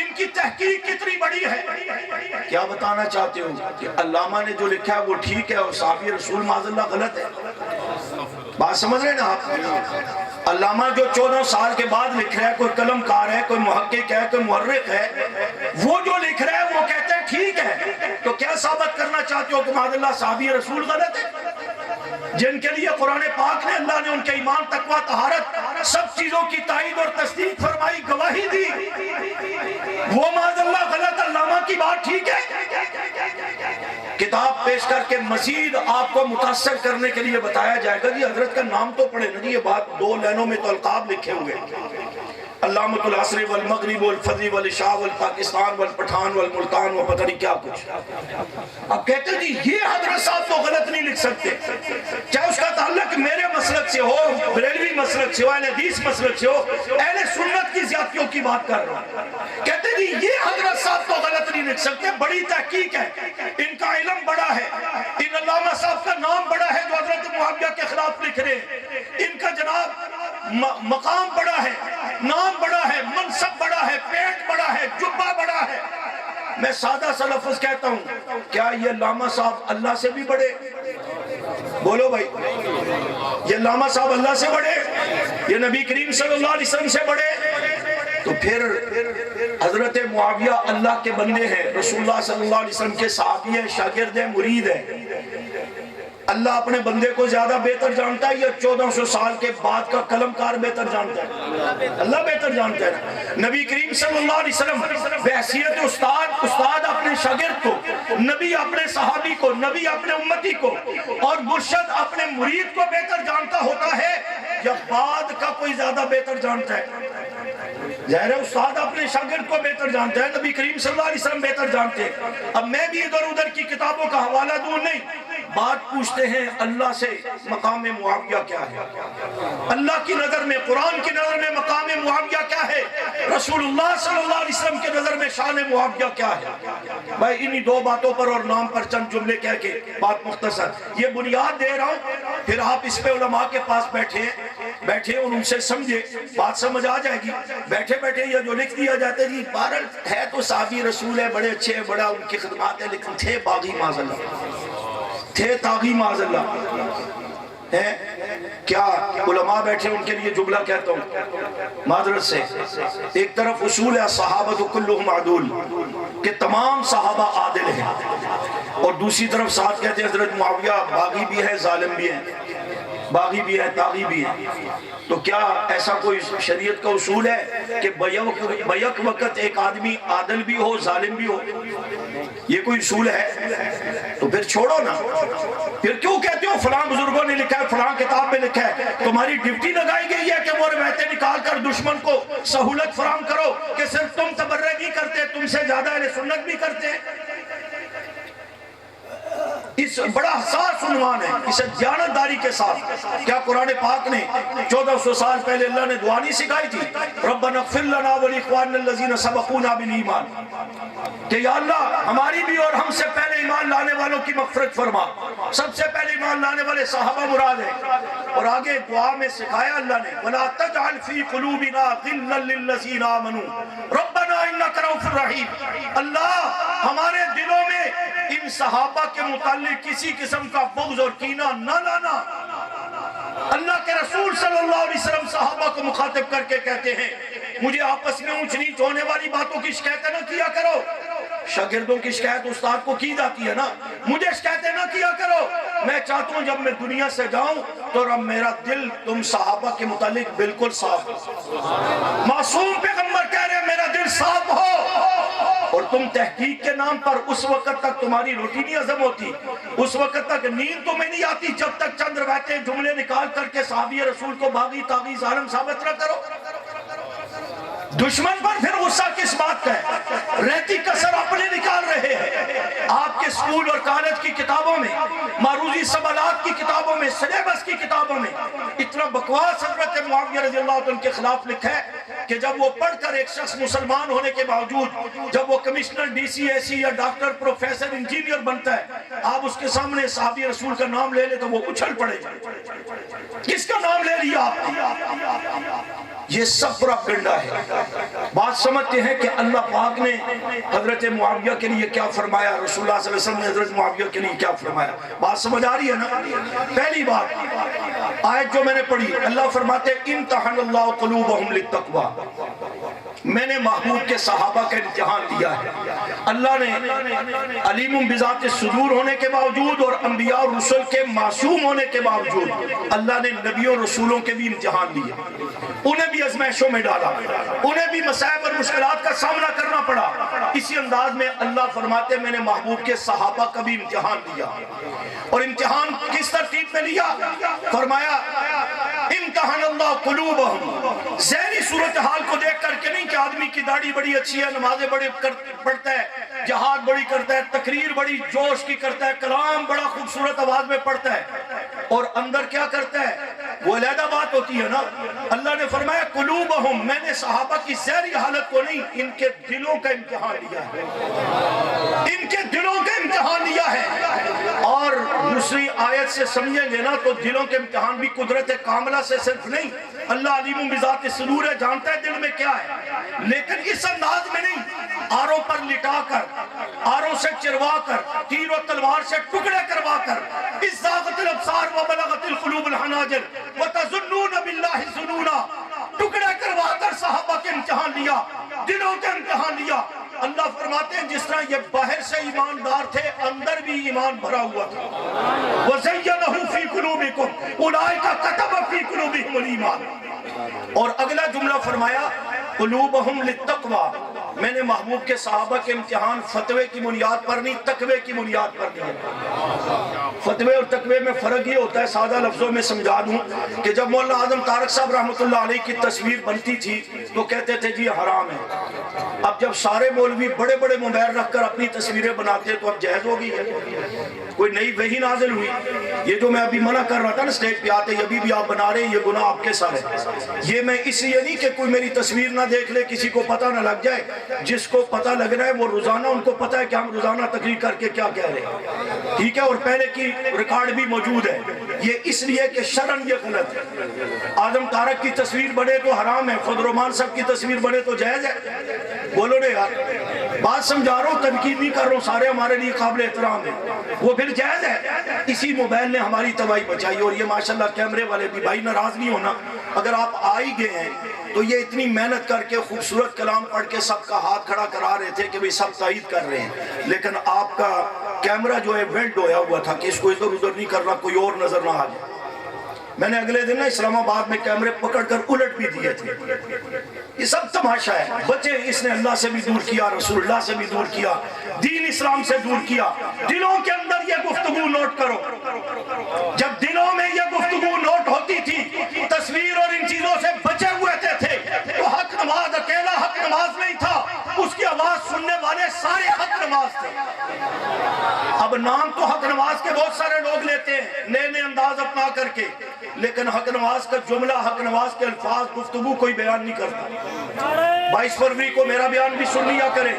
ان کی تحقیق کتنی بڑی ہے۔ کیا بتانا چاہتے ہو کہ علامہ نے جو لکھا ہے وہ ٹھیک ہے اور صحابی رسول معاذ اللہ غلط ہے؟ بات سمجھ رہے نا آپ؟ علامہ جو 14 سال کے بعد لکھ رہا ہے، کوئی قلم کار ہے، کوئی محقق ہے، کوئی مورخ ہے، وہ جو لکھ رہا ہے وہ کہتے ہیں ٹھیک ہے، تو کیا ثابت کرنا چاہتے ہو کہ معاذ اللہ صحابی رسول غلط ہے؟ جن کے لیے قرآن پاک نے، اللہ نے ان کے ایمان، تقوی، طہارت، سب چیزوں کی تائید اور تصدیق فرمائی، گواہی دی، وہ معاذ اللہ غلط، علامہ کی بات ٹھیک ہے؟ کتاب پیش کر کے مزید آپ کو متاثر کرنے کے لیے بتایا جائے گا جی حضرت کا نام تو پڑھے نا جی، یہ بات 2 لائنوں میں تو القاب لکھے ہوئے، علامۃ العصر والمغرب والفضی والشاہ والپاکستان والپٹھان والملتان و پتہ نہیں کیا کچھ۔ اب کہتے ہیں جی یہ حضرت صاحب تو غلط نہیں لکھ سکتے، چاہے اس کا تعلق میرے مسلک سے ہو، بریلوی مسلک سے ہو، اہل حدیث مسلک سے ہو، اہل سنت کی زیادتیوں کی بات کر رہا ہوں۔ کہتے ہیں جی یہ حضرت صاحب تو غلط نہیں لکھ سکتے، بڑی تحقیق ہے، ان کا علم بڑا ہے، ان علامہ صاحب کا نام بڑا ہے جو حضرت معاویہ کے خلاف لکھ رہے ہیں، ان کا جناب مقام بڑا ہے، نام بڑا ہے، منصب بڑا ہے، پیٹ بڑا ہے، جبہ بڑا ہے۔ میں سادہ سا لفظ کہتا ہوں، کیا یہ علامہ صاحب اللہ سے بھی بڑے؟ بولو بھائی، یہ علامہ صاحب اللہ سے بڑے؟ یہ نبی کریم صلی اللہ علیہ وسلم سے بڑے؟ تو پھر حضرت معاویہ اللہ کے بندے ہیں، رسول اللہ صلی اللہ علیہ وسلم کے صحابی ہیں، شاگرد ہیں، مرید ہیں۔ اللہ اپنے بندے کو زیادہ بہتر جانتا ہے یا 1400 سال کے بعد کا قلم کار بہتر جانتا ہے؟ اللہ بہتر جانتا ہے۔ نبی کریم صلی اللہ علیہ وسلم بحیثیت استاد اپنے شاگرد کو، نبی اپنے صحابی کو، نبی اپنے امتی کو اور مرشد اپنے مرید کو بہتر جانتا ہوتا ہے یا بعد کا کوئی زیادہ بہتر جانتا ہے؟ ظاہر ہے استاد اپنے شاگرد کو بہتر جانتا ہے، نبی کریم صلی اللہ علیہ وسلم بہتر جانتے ہیں۔ اب میں بھی ادھر ادھر کی کتابوں کا حوالہ دوں نہیں، بات پوچھتے ہیں اللہ سے مقام معاویہ کیا ہے؟ اللہ کی نظر میں، قرآن کی نظر میں مقام معاویہ کیا ہے؟ رسول اللہ صلی اللہ علیہ وسلم کی نظر میں شان معاویہ کیا ہے؟ بھائی انہی دو باتوں پر اور نام پر چند جملے کہہ کے بات مختصر یہ بنیاد دے رہا ہوں، پھر آپ اس پہ علماء کے پاس بیٹھے اور ان سے سمجھے، بات سمجھ آ جائے گی۔ بیٹھے یہ جو لکھ دیا جاتا ہے جی بہرحال ہے تو صحابی رسول ہے، بڑے اچھے ہیں، بڑا ان کی خدمات ہے، لیکن تھے باغی معاذ اللہ، تھے طاغی معاذ اللہ ہے کیا؟ علماء بیٹھے ان کے لیے جملہ کہتا ہوں معذرت سے، ایک طرف اصول ہے صحابہ کلہم عدول کہ تمام صحابہ عادل ہیں، اور دوسری طرف ساتھ کہتے ہیں حضرت معاویہ باغی بھی ہے، ظالم بھی ہے، باغی بھی ہے، طاغی بھی ہے۔ تو کیا ایسا کوئی شریعت کا اصول ہے کہ بیک وقت ایک آدمی عادل بھی ہو ظالم بھی ہو؟ یہ کوئی اصول ہے؟ تو پھر چھوڑو نا، پھر کیوں کہتے ہو فلاں بزرگوں نے لکھا ہے، فلاں کتاب میں لکھا ہے؟ تمہاری ڈیوٹی لگائی گئی ہے کہ وہ روایتیں نکال کر دشمن کو سہولت فراہم کرو کہ صرف تم تبرہ نہیں کرتے، تم سے زیادہ اہل سنت بھی کرتے ہیں۔ اس بڑا حساس عنوان ہے، اسے دیانتداری کے ساتھ۔ کیا قرآن پاک نے 1400 سال پہلے اللہ نے دعا نہیں سکھائی تھی ربنا اغفر لنا ولاخواننا الذین سبقونا بالایمان، کہ یا اللہ ہماری بھی اور ہم سے پہلے ایمان لانے والوں کی مغفرت فرما۔ سب سے پہلے ایمان لانے والے صحابہ مراد ہیں، اور آگے دعا میں سکھایا اللہ نے ولا تجعل فی قلوبنا غلا للذین آمنوا ربنا انک رؤوف رحیم۔ اللہ ہمارے دلوں میں ان صحابہ کے متعلق کسی قسم کا بغض اور کینہ نہ لانا۔ اللہ کے رسول صلی اللہ علیہ وسلم صحابہ کو مخاطب کر کے کہتے ہیں مجھے آپس میں اونچ نیچ ہونے والی باتوں کی شکایتیں نہ کیا کرو۔ شاگردوں کی شکایت استاد کو کی جاتی ہے نا، مجھے شکایتیں نہ کیا کرو۔ میں چاہتا ہوں جب میں دنیا سے جاؤں تو رب میرا دل تم صحابہ کے متعلق بالکل صاف ہو۔ معصوم پیغمبر کہہ رہے ہیں میرا دل صاف ہو، اور تم تحقیق کے نام پر اس وقت تک تمہاری روٹی نہیں ہضم ہوتی، اس وقت تک نیند تمہیں نہیں آتی جب تک چند روایتیں جملے نکال کر کے صحابی رسول کو باغی طاغی ظالم ثابت نہ کرو۔ دشمن پر پھر غصہ کس بات کا ہے؟ رہتی کسر اپنے نکال رہے ہیں۔ آپ کے سکول اور کالج کی کتابوں میں، معروضی سوالات کی کتابوں میں، سلیبس کی کتابوں میں اتنا بکواس حضرت معاویہ رضی اللہ عنہ کے خلاف لکھا ہے کہ جب وہ پڑھ کر ایک شخص مسلمان ہونے کے باوجود جب وہ کمشنر ڈی سی اے سی یا ڈاکٹر پروفیسر انجینئر بنتا ہے، آپ اس کے سامنے صحابی رسول کا نام لے لے تو وہ اچھل پڑے جائے۔ کس کا نام لے لیا آپ نے؟ یہ سب پروپیگنڈا ہے۔ بات سمجھتے ہیں کہ اللہ پاک نے حضرت معاویہ کے لیے کیا فرمایا، رسول اللہ صلی اللہ علیہ وسلم نے حضرت معاویہ کے لیے کیا فرمایا۔ بات سمجھ آ رہی ہے نا؟ پہلی بات آیت جو میں نے پڑھی، اللہ فرماتے امتحن اللہ قلوبہم للتقوی، میں نے محبوب کے صحابہ کا امتحان لیا ہے۔ اللہ نے علیم بذات الصدور ہونے کے باوجود اور انبیاء اور رسول کے معصوم ہونے کے باوجود اللہ نے نبیوں اور رسولوں کے بھی امتحان لیے، انہیں بھی آزمائشوں میں ڈالا، انہیں بھی مصائب اور مشکلات کا سامنا کرنا پڑا۔ اسی انداز میں اللہ فرماتے میں نے محبوب کے صحابہ کا بھی امتحان لیا، اور امتحان کس ترتیب میں لیا؟ فرمایا امتحان اللہ قلوبہم، ظاہری صورتحال کو دیکھ کر کے نہیں کہ آدمی کی داڑھی بڑی اچھی ہے، نمازیں بڑی پڑھتا ہے، جہاد بڑی کرتا ہے، تقریر بڑی جوش کی کرتا ہے، کلام بڑا خوبصورت آواز میں پڑھتا ہے، اور اندر کیا کرتا ہے وہ علیحدہ بات ہوتی ہے نا۔ اللہ نے فرمایا قلوبہم، میں نے صحابہ کی ظاہری حالت کو نہیں، ان کے دلوں کا امتحان لیا ہے، ان کے دلوں کا امتحان لیا ہے۔ اور دوسری آیت سے سمجھیں گے نا تو دلوں کے امتحان بھی قدرت کاملہ سے صرف نہیں، اللہ علیم بذات الصدور ہے، جانتا ہے دل میں کیا ہے، لیکن اس انداز میں نہیں، آروں پر لٹا کر، آروں سے چروا کر، تیر و تلوار سے ٹکڑے کروا کر، اذ زاغت الابصار وبلغت القلوب الحناجر وتظنون باللہ الظنونا، ٹکڑے کروا کر صحابہ کے امتحان لیا، دلوں کے امتحان لیا۔ اللہ فرماتے ہیں جس طرح یہ باہر سے ایماندار تھے اندر بھی ایمان بھرا ہوا تھا. وَزَيَّنَهُ فِي قُلُوبِكُمْ أُولَٰئِكَ كَتَبَ فِي قُلُوبِهِمُ الْإِيمَانَ. اور اگلا جملہ فرمایا قلوبہم للتقوی. میں نے محبوب کے صحابہ کے امتحان فتوے کی بنیاد پر نہیں تقوی کی بنیاد پر دیے. فتوے اور تقوی میں فرق یہ ہوتا ہے, سادہ لفظوں میں سمجھا دوں کہ جب مولانا اعظم طارق صاحب رحمۃ اللہ علیہ کی تصویر بنتی تھی تو کہتے تھے جی حرام ہے. اب جب سارے مولوی بڑے بڑے موبائل رکھ کر اپنی تصویریں بناتے ہیں تو اب جائز ہو گئی ہے. کوئی نئی وحی نازل ہوئی, یہ جو میں ابھی منع کر رہا تھا نا اسٹیج پہ آتے ابھی بھی آپ بنا رہے ہیں, یہ گناہ آپ کے ساتھ ہے. یہ میں اس لیے نہیں کہ کوئی میری تصویر نہ دیکھ لے, کسی کو پتہ نہ لگ جائے. جس کو پتہ لگ رہا ہے وہ روزانہ ان کو پتہ ہے کہ ہم روزانہ تقریر کر کے کیا کہہ رہے ہیں, ٹھیک ہے, اور پہلے کی ریکارڈ بھی موجود ہے. یہ اس لیے کہ شرعاً یہ غلط ہے. اعظم طارق کی تصویر بنے تو حرام ہے, فضل الرحمان صاحب کی تصویر بنے تو جائز ہے. بولو نے یار, بات سمجھا رہا ہوں, تنقید نہیں کر رہا ہوں, سارے ہمارے لیے قابل احترام ہیں, وہ پھر جائز ہے. اسی موبائل نے ہماری تباہی بچائی. اور یہ ماشاءاللہ کیمرے والے بھی, بھائی ناراض نہیں ہونا, اگر آپ آ ہی گئے ہیں تو یہ اتنی محنت کر کے خوبصورت کلام پڑھ کے سب کا ہاتھ کھڑا کرا رہے تھے کہ بھئی سب تائید کر رہے ہیں, لیکن آپ کا کیمرہ جو ہے ویلڈ ہویا ہوا تھا کہ اس کو ادھر ادھر نہیں کرنا, کوئی اور نظر نہ آ جائے. میں نے اگلے دن اسلام آباد میں کیمرے پکڑ کر الٹ بھی دیے تھے. یہ سب تماشا ہے. بچے اس نے اللہ سے بھی دور کیا, رسول اللہ سے بھی دور کیا, دین اسلام سے دور کیا. دلوں کے اندر یہ گفتگو نوٹ کرو. جب دلوں میں یہ گفتگو نوٹ ہوتی تھی, تصویر اور ان چیزوں سے بچے ہوئے تھے, تو حق نماز اکیلا حق نماز نہیں تھا, اس کی آواز سننے والے سارے حق نماز تھے. اب نام تو حق نماز کے بہت سارے لوگ لیتے ہیں نئے نئے انداز اپنا کر کے, لیکن حق نماز کا جملہ, حق نماز کے الفاظ, گفتگو کوئی بیان نہیں کرتا. 22 فروری کو میرا بیان بھی سن لیا کرے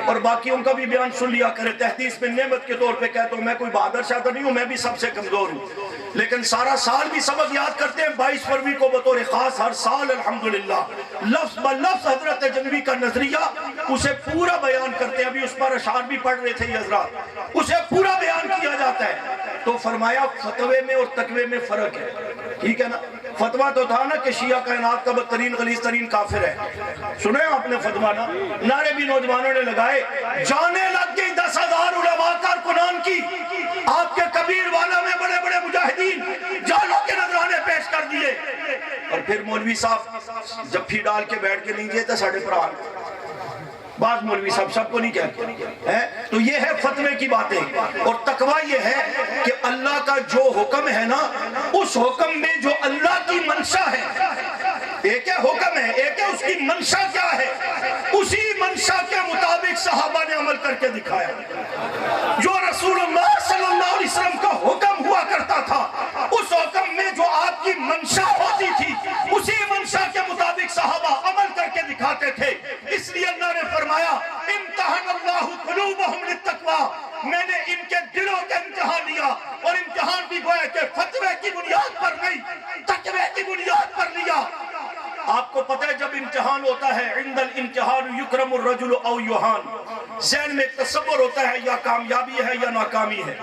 اور باقیوں کا بھی بیان سن لیا کرے. تحدیث میں نعمت کے طور پہ کہتا ہوں, میں کوئی بہادر شاطر نہیں ہوں, میں بھی سب سے کمزور ہوں, لیکن سارا سال بھی سبق یاد کرتے ہیں. 22 فروری کو بطور خاص ہر سال الحمدللہ لفظ بلفظ حضرت جنوی کا نظریہ اسے پورا بیان کرتے ہیں. ابھی اس پر اشعار بھی پڑھ رہے تھے یہ حضرات, اسے پورا بیان کیا جاتا ہے. تو فرمایا فتوے میں اور تقوی میں فرق ہے, ٹھیک ہے نا. فتوہ تو تھا نا کہ شیعہ کائنات کا بدترین غلیظ ترین کافر ہے. سنے آپ نے فتوہ نا, نعرے بھی نوجوانوں نے لگائے, جانے لگ گئی 10,000 علماء کارکنان کی. آپ کے کبیر والا میں بڑے بڑے مجاہدین جانوں کے نذرانے پیش کر دیے. اور پھر مولوی صاحب جب پھی ڈال کے بیٹھ کے نہیں گئے تھے ساڑھے پران, بعض مولوی صاحب سب کو نہیں کہتے. تو یہ ہے فتوے کی باتیں. اور تقوی یہ ہے کہ اللہ کا جو حکم ہے نا, اس حکم میں جو اللہ کی منشا ہے, ایک ہے حکم ہے, ایک ہے اس کی منشا کیا ہے, اسی منشا کے مطابق صحابہ نے عمل کر کے دکھایا. جو رسول اللہ صلی اللہ علیہ وسلم کا حکم ہوا کرتا تھا, اس حکم میں جو آپ کی منشا ہوتی تھی, اسی منشا کے مطابق صحابہ عمل کر کے دکھاتے تھے. اس لیے اللہ نے فرمایا امتحان اللہ قلوبہم للتقوی, میں نے ان کے دلوں کا امتحان لیا, اور امتحان بھی گویا کہ فتوے کی بنیاد پر نہیں تقوی کی بنیاد پر لیا. آپ کو پتہ ہے جب امتحان ہوتا ہے, عند الامتحان یکرم الرجل او یوہان, ذہن میں تصور ہوتا ہے یا کامیابی ہے یا ناکامی ہے.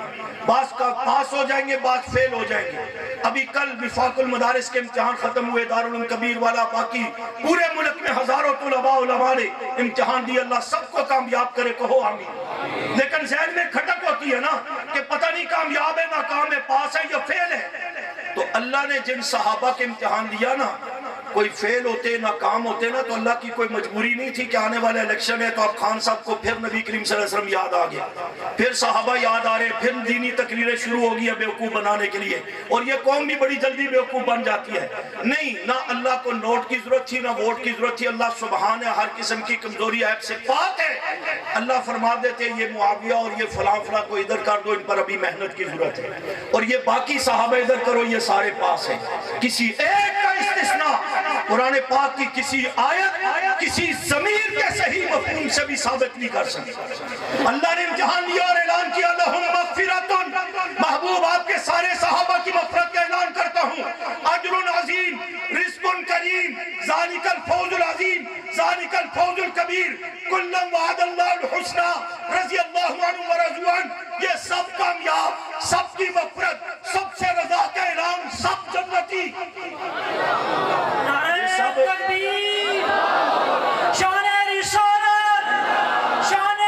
بعض کا پاس ہو جائیں گے, بعض فیل ہو جائیں گے. ابھی کل وفاق المدارس کے امتحان ختم ہوئے, دارالعلوم کبیر والا, باقی پورے ملک میں ہزاروں طلباء علماء نے امتحان دی. اللہ سب کو کامیاب کرے, کہو آمین. لیکن ذہن میں کھٹک ہوتی ہے نا کہ پتہ نہیں کامیاب ہے ناکام ہے, پاس ہے یا فیل ہے. تو اللہ نے جن صحابہ کے امتحان دیا نا, کوئی فیل ہوتے ناکام ہوتے نا, تو اللہ کی کوئی مجبوری نہیں تھی کہ آنے والے الیکشن ہے تو اب خان صاحب کو پھر نبی کریم صلی اللہ علیہ وسلم یاد آ گیا, پھر صحابہ یاد آ رہے, پھر دینی تقریریں شروع ہو گئی ہے بیوقوف بنانے کے لیے, اور یہ قوم بھی بڑی جلدی بیوقوف بن جاتی ہے. نہیں, نہ اللہ کو نوٹ کی ضرورت تھی, نہ ووٹ کی ضرورت تھی. اللہ سبحان ہے, ہر قسم کی کمزوری عیب سے پاک ہے. اللہ فرما دیتے یہ معاویہ اور یہ فلاں فلاں کو ادھر کر دو, ان پر ابھی محنت کی ضرورت ہے, اور یہ باقی صحابہ ادھر کرو, یہ سارے پاس ہیں. کسی ایک کا استثناء قرآن پاک کی کسی آیت, کسی ضمیر کے صحیح مفہوم سے بھی ثابت نہیں کر سکتے. اللہ نے امتحان لیا اور اعلان کیا لہم مغفرۃ, محبوب آپ کے سارے صحابہ کی مغفرت کا اعلان کرتا ہوں, اجر عظیم, رزق کریم, ذالک الفوز العظیم, ذالک الفوز الکبیر, کلا وعد اللہ الحسنى, رضی اللہ عنہ ورضوا عنہ. یہ سب کامیاب, سب کی مغفرت, سب سے رضا کا اعلان, سب جنتی. تکبیر, شان رسالت, شان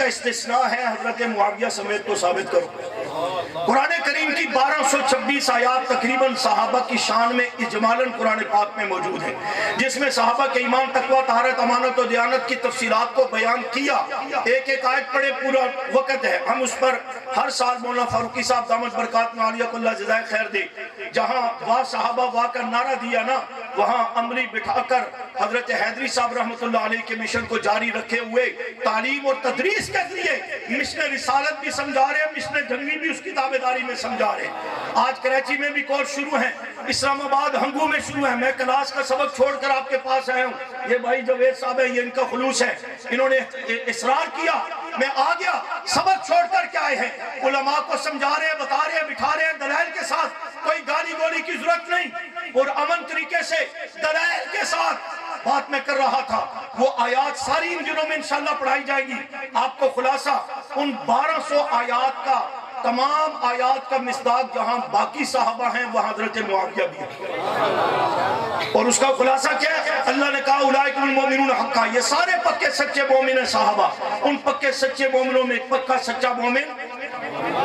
کا استثناء ہے حضرت معاویہ سمیت تو ثابت کرو۔ قرآن کریم کی 1226 آیات تقریباً صحابہ کی شان میں اجمالاً قرآن پاک میں موجود ہے، جس میں صحابہ کے ایمان، تقویٰ، طہارت، امانت و دیانت کی تفصیلات کو بیان کیا۔ ایک ایک آیت پڑھے پورا وقت ہے، ہم اس پر ہر سال مولانا فاروقی صاحب دامت برکات میں عالیہ کو اللہ جزائے خیر دے، جہاں واہ صحابہ واہ کا نعرہ دیا نا، وہاں عملی بٹھا کر حضرت حیدری صاحب رحمۃ اللہ علیہ کے مشن کو جاری رکھے ہوئے تعلیم اور تدریس کے ذریعے مشن رسالت بھی سمجھا رہے ہیں، مشن جنگی بھی اس کی تابعداری میں سمجھا رہے ہیں۔ آج کراچی میں بھی کورس شروع ہیں، اسلام آباد ہنگو میں شروع ہے۔ میں کلاس کا سبق چھوڑ کر آپ کے پاس آیا ہوں، یہ بھائی جوید صاحب ہے، یہ ان کا خلوص ہے، انہوں نے اصرار کیا، میں آ گیا، سبق چھوڑ کر کے آئے ہیں، علماء کو سمجھا رہے ہیں، بتا رہے ہیں، بٹھا رہے ہیں دلائل کے ساتھ، کوئی گالی گولی کی ضرورت نہیں، اور امن طریقے سے دلائل کے ساتھ بات میں کر رہا تھا۔ وہ آیات ساری ان دنوں میں انشاءاللہ پڑھائی جائے گی۔ آپ کو خلاصہ ان 1200 آیات کا، تمام آیات کا مصداق جہاں باقی صحابہ ہیں وہاں حضرت معاویہ بھی ہے، اور اس کا خلاصہ کیا ہے؟ اللہ نے کہا اولئک المؤمنون حقا، یہ سارے پکے سچے مومن ہیں صحابہ۔ ان پکے سچے مومنوں میں ایک پکا سچا مومن،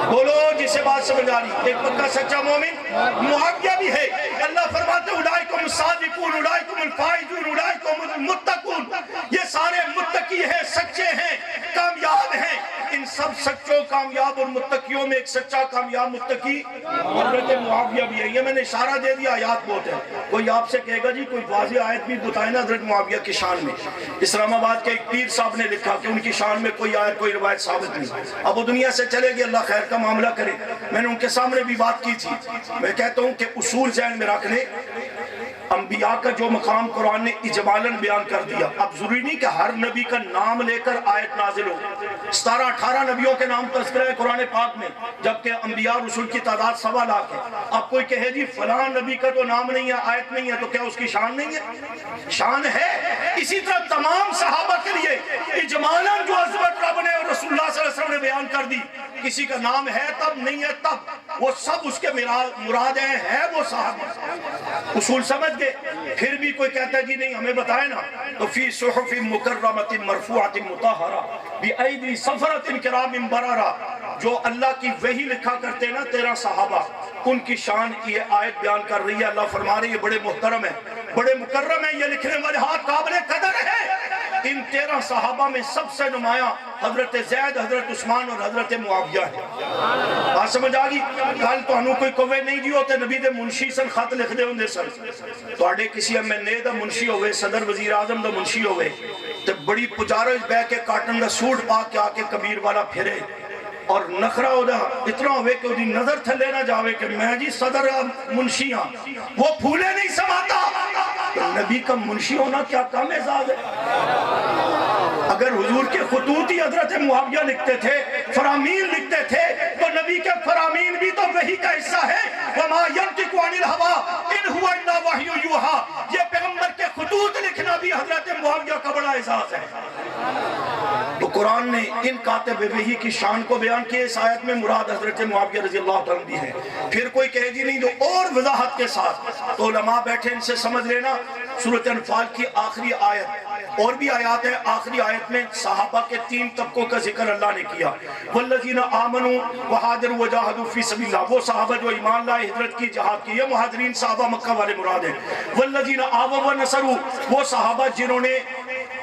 بولو جسے بات سمجھ آ رہی، ایک پکا سچا مومن معاویہ بھی ہے۔ اللہ فرماتے ہیں اولئکم الصادقون اولئکم الفائزون اولئکم المتقون، یہ سارے متقی ہیں، سچے ہیں، کامیاب ہیں۔ ان سب سچوں، کامیاب اور متقیوں میں ایک سچا کامیاب متقی حضرت معاویہ بھی ہے۔ یہ میں نے اشارہ دے دیا، آیات بہت ہے، کوئی آپ سے کہے گا جی کوئی واضح آیت بھی بتائے نا حضرت معاویہ کی شان میں۔ اسلام آباد کے ایک پیر صاحب نے لکھا کہ ان کی شان میں کوئی آیت، کوئی روایت ثابت نہیں۔ اب وہ دنیا سے چلے گی، اللہ خیر کا معاملہ کرے۔ میں نے ان کے سامنے بھی بات کی تھی، میں کہتا ہوں کہ اصول ذہن میں رکھ لیں، انبیاء کا جو مقام قرآن نے اجمالاً بیان کر دیا، اب ضروری نہیں کہ ہر نبی کا نام لے کر آیت نازل ہو۔ 17-18 نبیوں کے نام تذکرہ ہے قرآن پاک میں، جبکہ انبیاء رسول کی تعداد 1.25 لاکھ ہے۔ اب کوئی کہے جی فلاں نبی کا تو نام نہیں ہے، آیت نہیں ہے، تو کیا اس کی شان نہیں ہے؟ شان ہے۔ اسی طرح تمام صحابہ کے لیے اجمالاً جو عظمت رب نے اور رسول اللہ صلی اللہ علیہ وسلم نے بیان کر دی، کسی کا نام ہے تب، نہیں ہے تب، وہ سب اس کے مراد ہیں وہ صحابہ۔ اصول سمجھ گئے؟ پھر بھی کوئی کہتا ہے جی نہیں ہمیں بتائے نا، تو فی صحف مرفوعۃ مرفوعۃ مطہرہ بأیدی سفرۃ کرام بررہ، جو اللہ کی وحی لکھا کرتے نا 13 صحابہ، ان کی شان یہ آیت بیان کر رہی ہے۔ اللہ فرما رہی ہے بڑے محترم ہیں، بڑے مکرم ہیں، یہ لکھنے والے ہاتھ قابل قدر ہے۔ ان 13 صحابہ میں سب سے نمایاں حضرت زید، حضرت عثمان اور حضرت معاویہ ہے۔ بات سمجھ آگئی؟ کل تو انہوں کوئی کوئے نہیں جی ہوتے، نبی دے منشی سن خط لکھ دے ہوں دے سن، تو آڑے کسی ایم این اے دا منشی ہوئے، صدر وزیر اعظم دا منشی ہوئے، تو بڑی پجارج بے کے کاٹن دا سوٹ پا کے آکے کبیر والا پھرے، اور نخرہ ہو دا اتنا ہوئے کہ وہ دی نظر تھلے نہ جاوے کہ میں جی صدر منشی ہاں، وہ پھولے نہیں سماتا۔ نبی کا منشی ہونا کیا کام اعزاز ہے؟ اگر حضور کے خطوط ہی حضرت معاویہ لکھتے تھے، فرامین لکھتے تھے، تو نبی کے فرامین بھی تو وحی کا حصہ ہے۔ وَمَا يَنْطِقُ عَنِ الْهَوَىٰ إِنْ هُوَ إِلَّا وَحْيٌ يُوحَىٰ، یہ پیغمبر کے خطوط لکھنا بھی حضرت معاویہ کا بڑا اعزاز ہے۔ تو قرآن نے ان کاتب وحی کی شان کو بیان کیا، اس آیت میں مراد حضرت معاویہ رضی اللہ عنہ بھی ہے۔ پھر کوئی کہے جی نہیں، تو اور وضاحت کے ساتھ تو علماء بیٹھے ان سے سمجھ لینا، سورۃ انفال کی آخری آیت، اور بھی آیات ہیں، آخری آیت میں صحابہ کے 3 طبقوں کا ذکر اللہ نے کیا۔ والذین آمنوا وہاجروا وجاہدوا فی سبیل اللہ، وہ صحابہ جو ایمان لائے، ہجرت کی، جہاد کی، یہ مہاجرین صحابہ مکہ والے مراد ہیں۔ والذین آووا ونصروا، وہ صحابہ جنہوں نے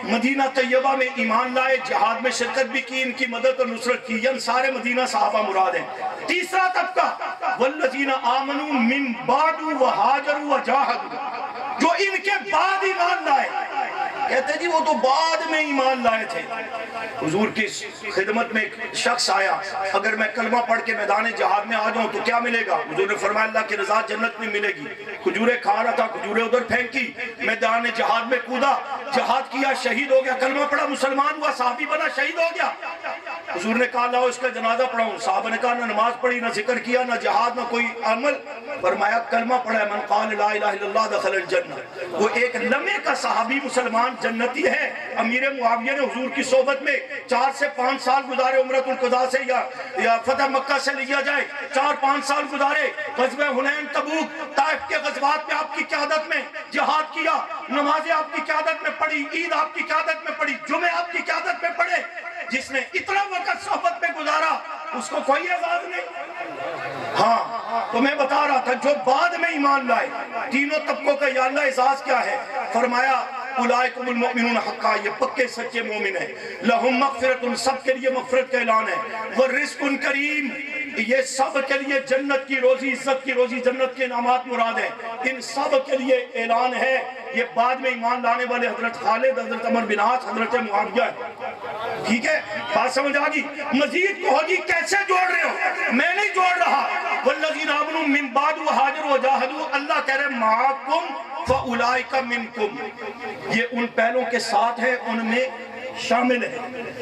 مدینہ طیبہ میں ایمان لائے، جہاد میں شرکت بھی کی، ان کی مدد اور نصرت کی، یہ سارے مدینہ صحابہ مراد ہیں۔ تیسرا طبقہ والذین آمنوا من بعد وہاجروا وجاہدوا، جو ان کے بعد ایمان لائے، کہتے جی وہ تو بعد میں ایمان لائے تھے۔ حضور کی خدمت میں ایک شخص آیا، اگر میں کلمہ پڑھ کے میدان جہاد میں آ جاؤں تو کیا ملے گا؟ حضور نے فرمایا اللہ کی رضا جنت میں ملے گی۔ کھجوریں کھا رہا تھا، کھجوریں ادھر پھینکی، میدان جہاد میں کودا، جہاد کیا، شہید ہو گیا، کلمہ پڑھا، مسلمان ہوا، صحابی بنا، شہید ہو گیا۔ حضور نے کہا لاؤ اس کا جنازہ پڑھاؤں، صحابہ نے کہا نہ نماز پڑھی، نہ ذکر کیا، نہ جہاد، نہ کوئی عمل، فرمایا کلمہ پڑھا ہے، من قال لا الہ الا اللہ دخل الجنہ، وہ ایک لمحے کا صحابی مسلمان جنتی ہے۔ امیر معاویہ نے حضور کی صحبت میں 4 سے 5 سال گزارے، عمرۃ القضاء سے یا فتح مکہ سے لیا جائے 4-5 سال گزارے، غزوہ حنین، تبوک، طائف کے غزوات میں آپ کی قیادت میں جہاد کیا، نمازیں آپ کی قیادت میں پڑھی، عید آپ کی قیادت میں پڑھی، جمعے آپ کی قیادت میں پڑھے، جس نے اتنا وقت صحبت میں گزارا اس کو کوئی اعزاز نہیں؟ ہاں تو میں بتا رہا تھا جو بعد میں ایمان لائے تینوں طبقوں کا یا اللہ اعزاز کیا ہے؟ فرمایا اولئکم المؤمنون حقا، یہ پکے سچے مومن ہیں، لہم مغفرت، سب کے لیے مغفرت کا اعلان ہے، ورزق کریم، یہ سب کے لیے جنت کی روزی، عزت کی روزی، جنت کے انعامات مراد ہیں، ان سب کے لیے اعلان ہے۔ یہ بعد میں ایمان لانے والے حضرت خالد، حضرت عمر بن عاص، حضرت معاویہ ہے۔ ٹھیک ہے، بات سمجھ آگئی؟ مزید کہو جی کیسے جوڑ رہے ہو؟ میں نہیں جوڑ رہا۔ والذین آمنوا من بعد وہاجروا وجاہدوا، اللہ کہہ رہے معکم فاولئک منکم، یہ ان پہلوں کے ساتھ ہے، ان میں شامل ہے۔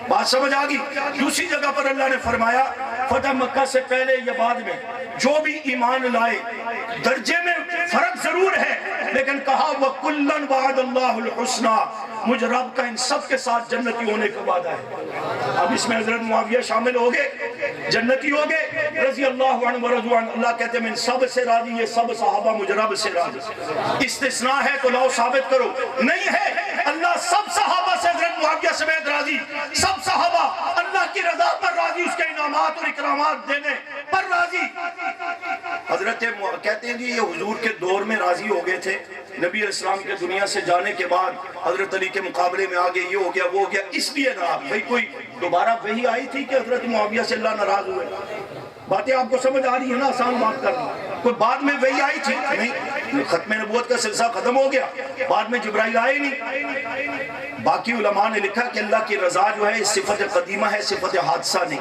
بات سمجھ آگئی؟ دوسری جگہ پر اللہ نے فرمایا فتح مکہ سے پہلے یا بعد میں جو بھی ایمان لائے، درجے میں فرق ضرور ہے لیکن کہا وَكُلًّا وَعَدَ اللَّهُ الْحُسْنَى، مجھ رب کا ان سب کے ساتھ جنتی ہونے کا وعدہ ہے۔ اب اس میں حضرت معاویہ شامل ہو گئے، جنتی ہو گئے رضی اللہ عنہ ورضوا عنہ۔ اللہ کہتے ہیں میں ان سب سے راضی، یہ سب صحابہ مجھ رب سے راضی۔ استثناء ہے تو لاؤ ثابت کرو، نہیں ہے، اللہ سب صحابہ سے حضرت معاویہ سمیت راضی، سب صحابہ اللہ کی رضا پر راضی، اس کے انعامات اور اکرامات دینے پر راضی۔ حضرت کہتے ہیں جی یہ حضور کے دور میں راضی ہو گئے تھے، نبی علیہ السلام کے دنیا سے جانے کے بعد حضرت علی کے مقابلے میں آگے یہ ہو گیا وہ ہو گیا، اس لیے ناراض۔ بھئی کوئی دوبارہ وحی آئی تھی کہ حضرت معاویہ سے اللہ ناراض ہوئے؟ باتیں آپ کو سمجھ آ رہی ہیں نا، آسان بات کر رہی ہیں۔ کوئی بعد میں وحی آئی تھی؟ نہیں، ختم نبوت کا سلسلہ ختم ہو گیا، بعد میں جبرائیل آئے نہیں۔ باقی علماء نے لکھا کہ اللہ کی رضا جو ہے صفت قدیمہ ہے، صفت حادثہ نہیں۔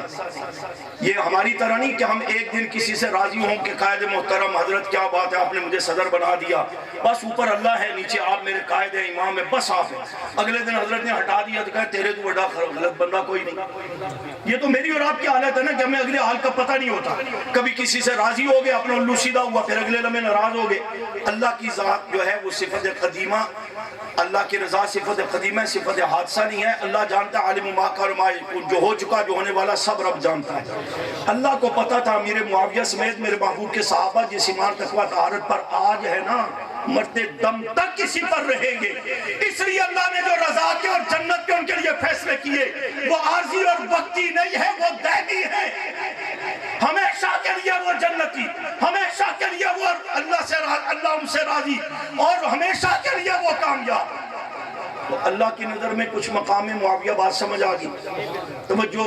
یہ ہماری طرح نہیں کہ ہم ایک دن کسی سے راضی ہوں کہ قائد محترم حضرت کیا بات ہے آپ نے مجھے صدر بنا دیا، بس اوپر اللہ ہے نیچے آپ میرے قائد ہیں امام ہیں، بس آپ ہیں۔ اگلے دن حضرت نے ہٹا دیا تو کہا تیرے تو بڑا غلط بندہ کوئی نہیں۔ یہ تو میری اور آپ کی حالت ہے نا کہ ہمیں اگلے حال کا پتہ نہیں ہوتا، کبھی کسی سے راضی ہو گئے اپنا الو سیدھا ہوا، پھر اگلے لمحے ناراض ہو گئے۔ اللہ کی ذات جو ہے وہ صفت قدیمہ، اللہ کی رضا صفت قدیمہ ہے، صفت حادثہ نہیں ہے۔ اللہ جانتا ہے عالم ما کان وما یکون، جو ہو چکا جو ہونے والا سب رب جانتا ہے۔ اللہ کو پتا تھا میرے معاویہ سمیت میرے محبوب کے صحابہ جس ایمان تقویٰ طہارت پر آج ہے نا، مرتے دم تک اسی پر رہیں گے۔ اس لیے اللہ نے جو رضا کے اور جنت کے ان کے لیے فیصلے کیے وہ عارضی اور وقتی نہیں ہے، وہ دائمی ہے۔ ہمیشہ کے لیے وہ جنتی، ہمیشہ کے لیے وہ اللہ ان سے راضی، اور ہمیشہ کے لیے وہ کامیاب۔ تو اللہ کی نظر میں کچھ مقام معاویہ بات سمجھ آ گئی۔ توجہ،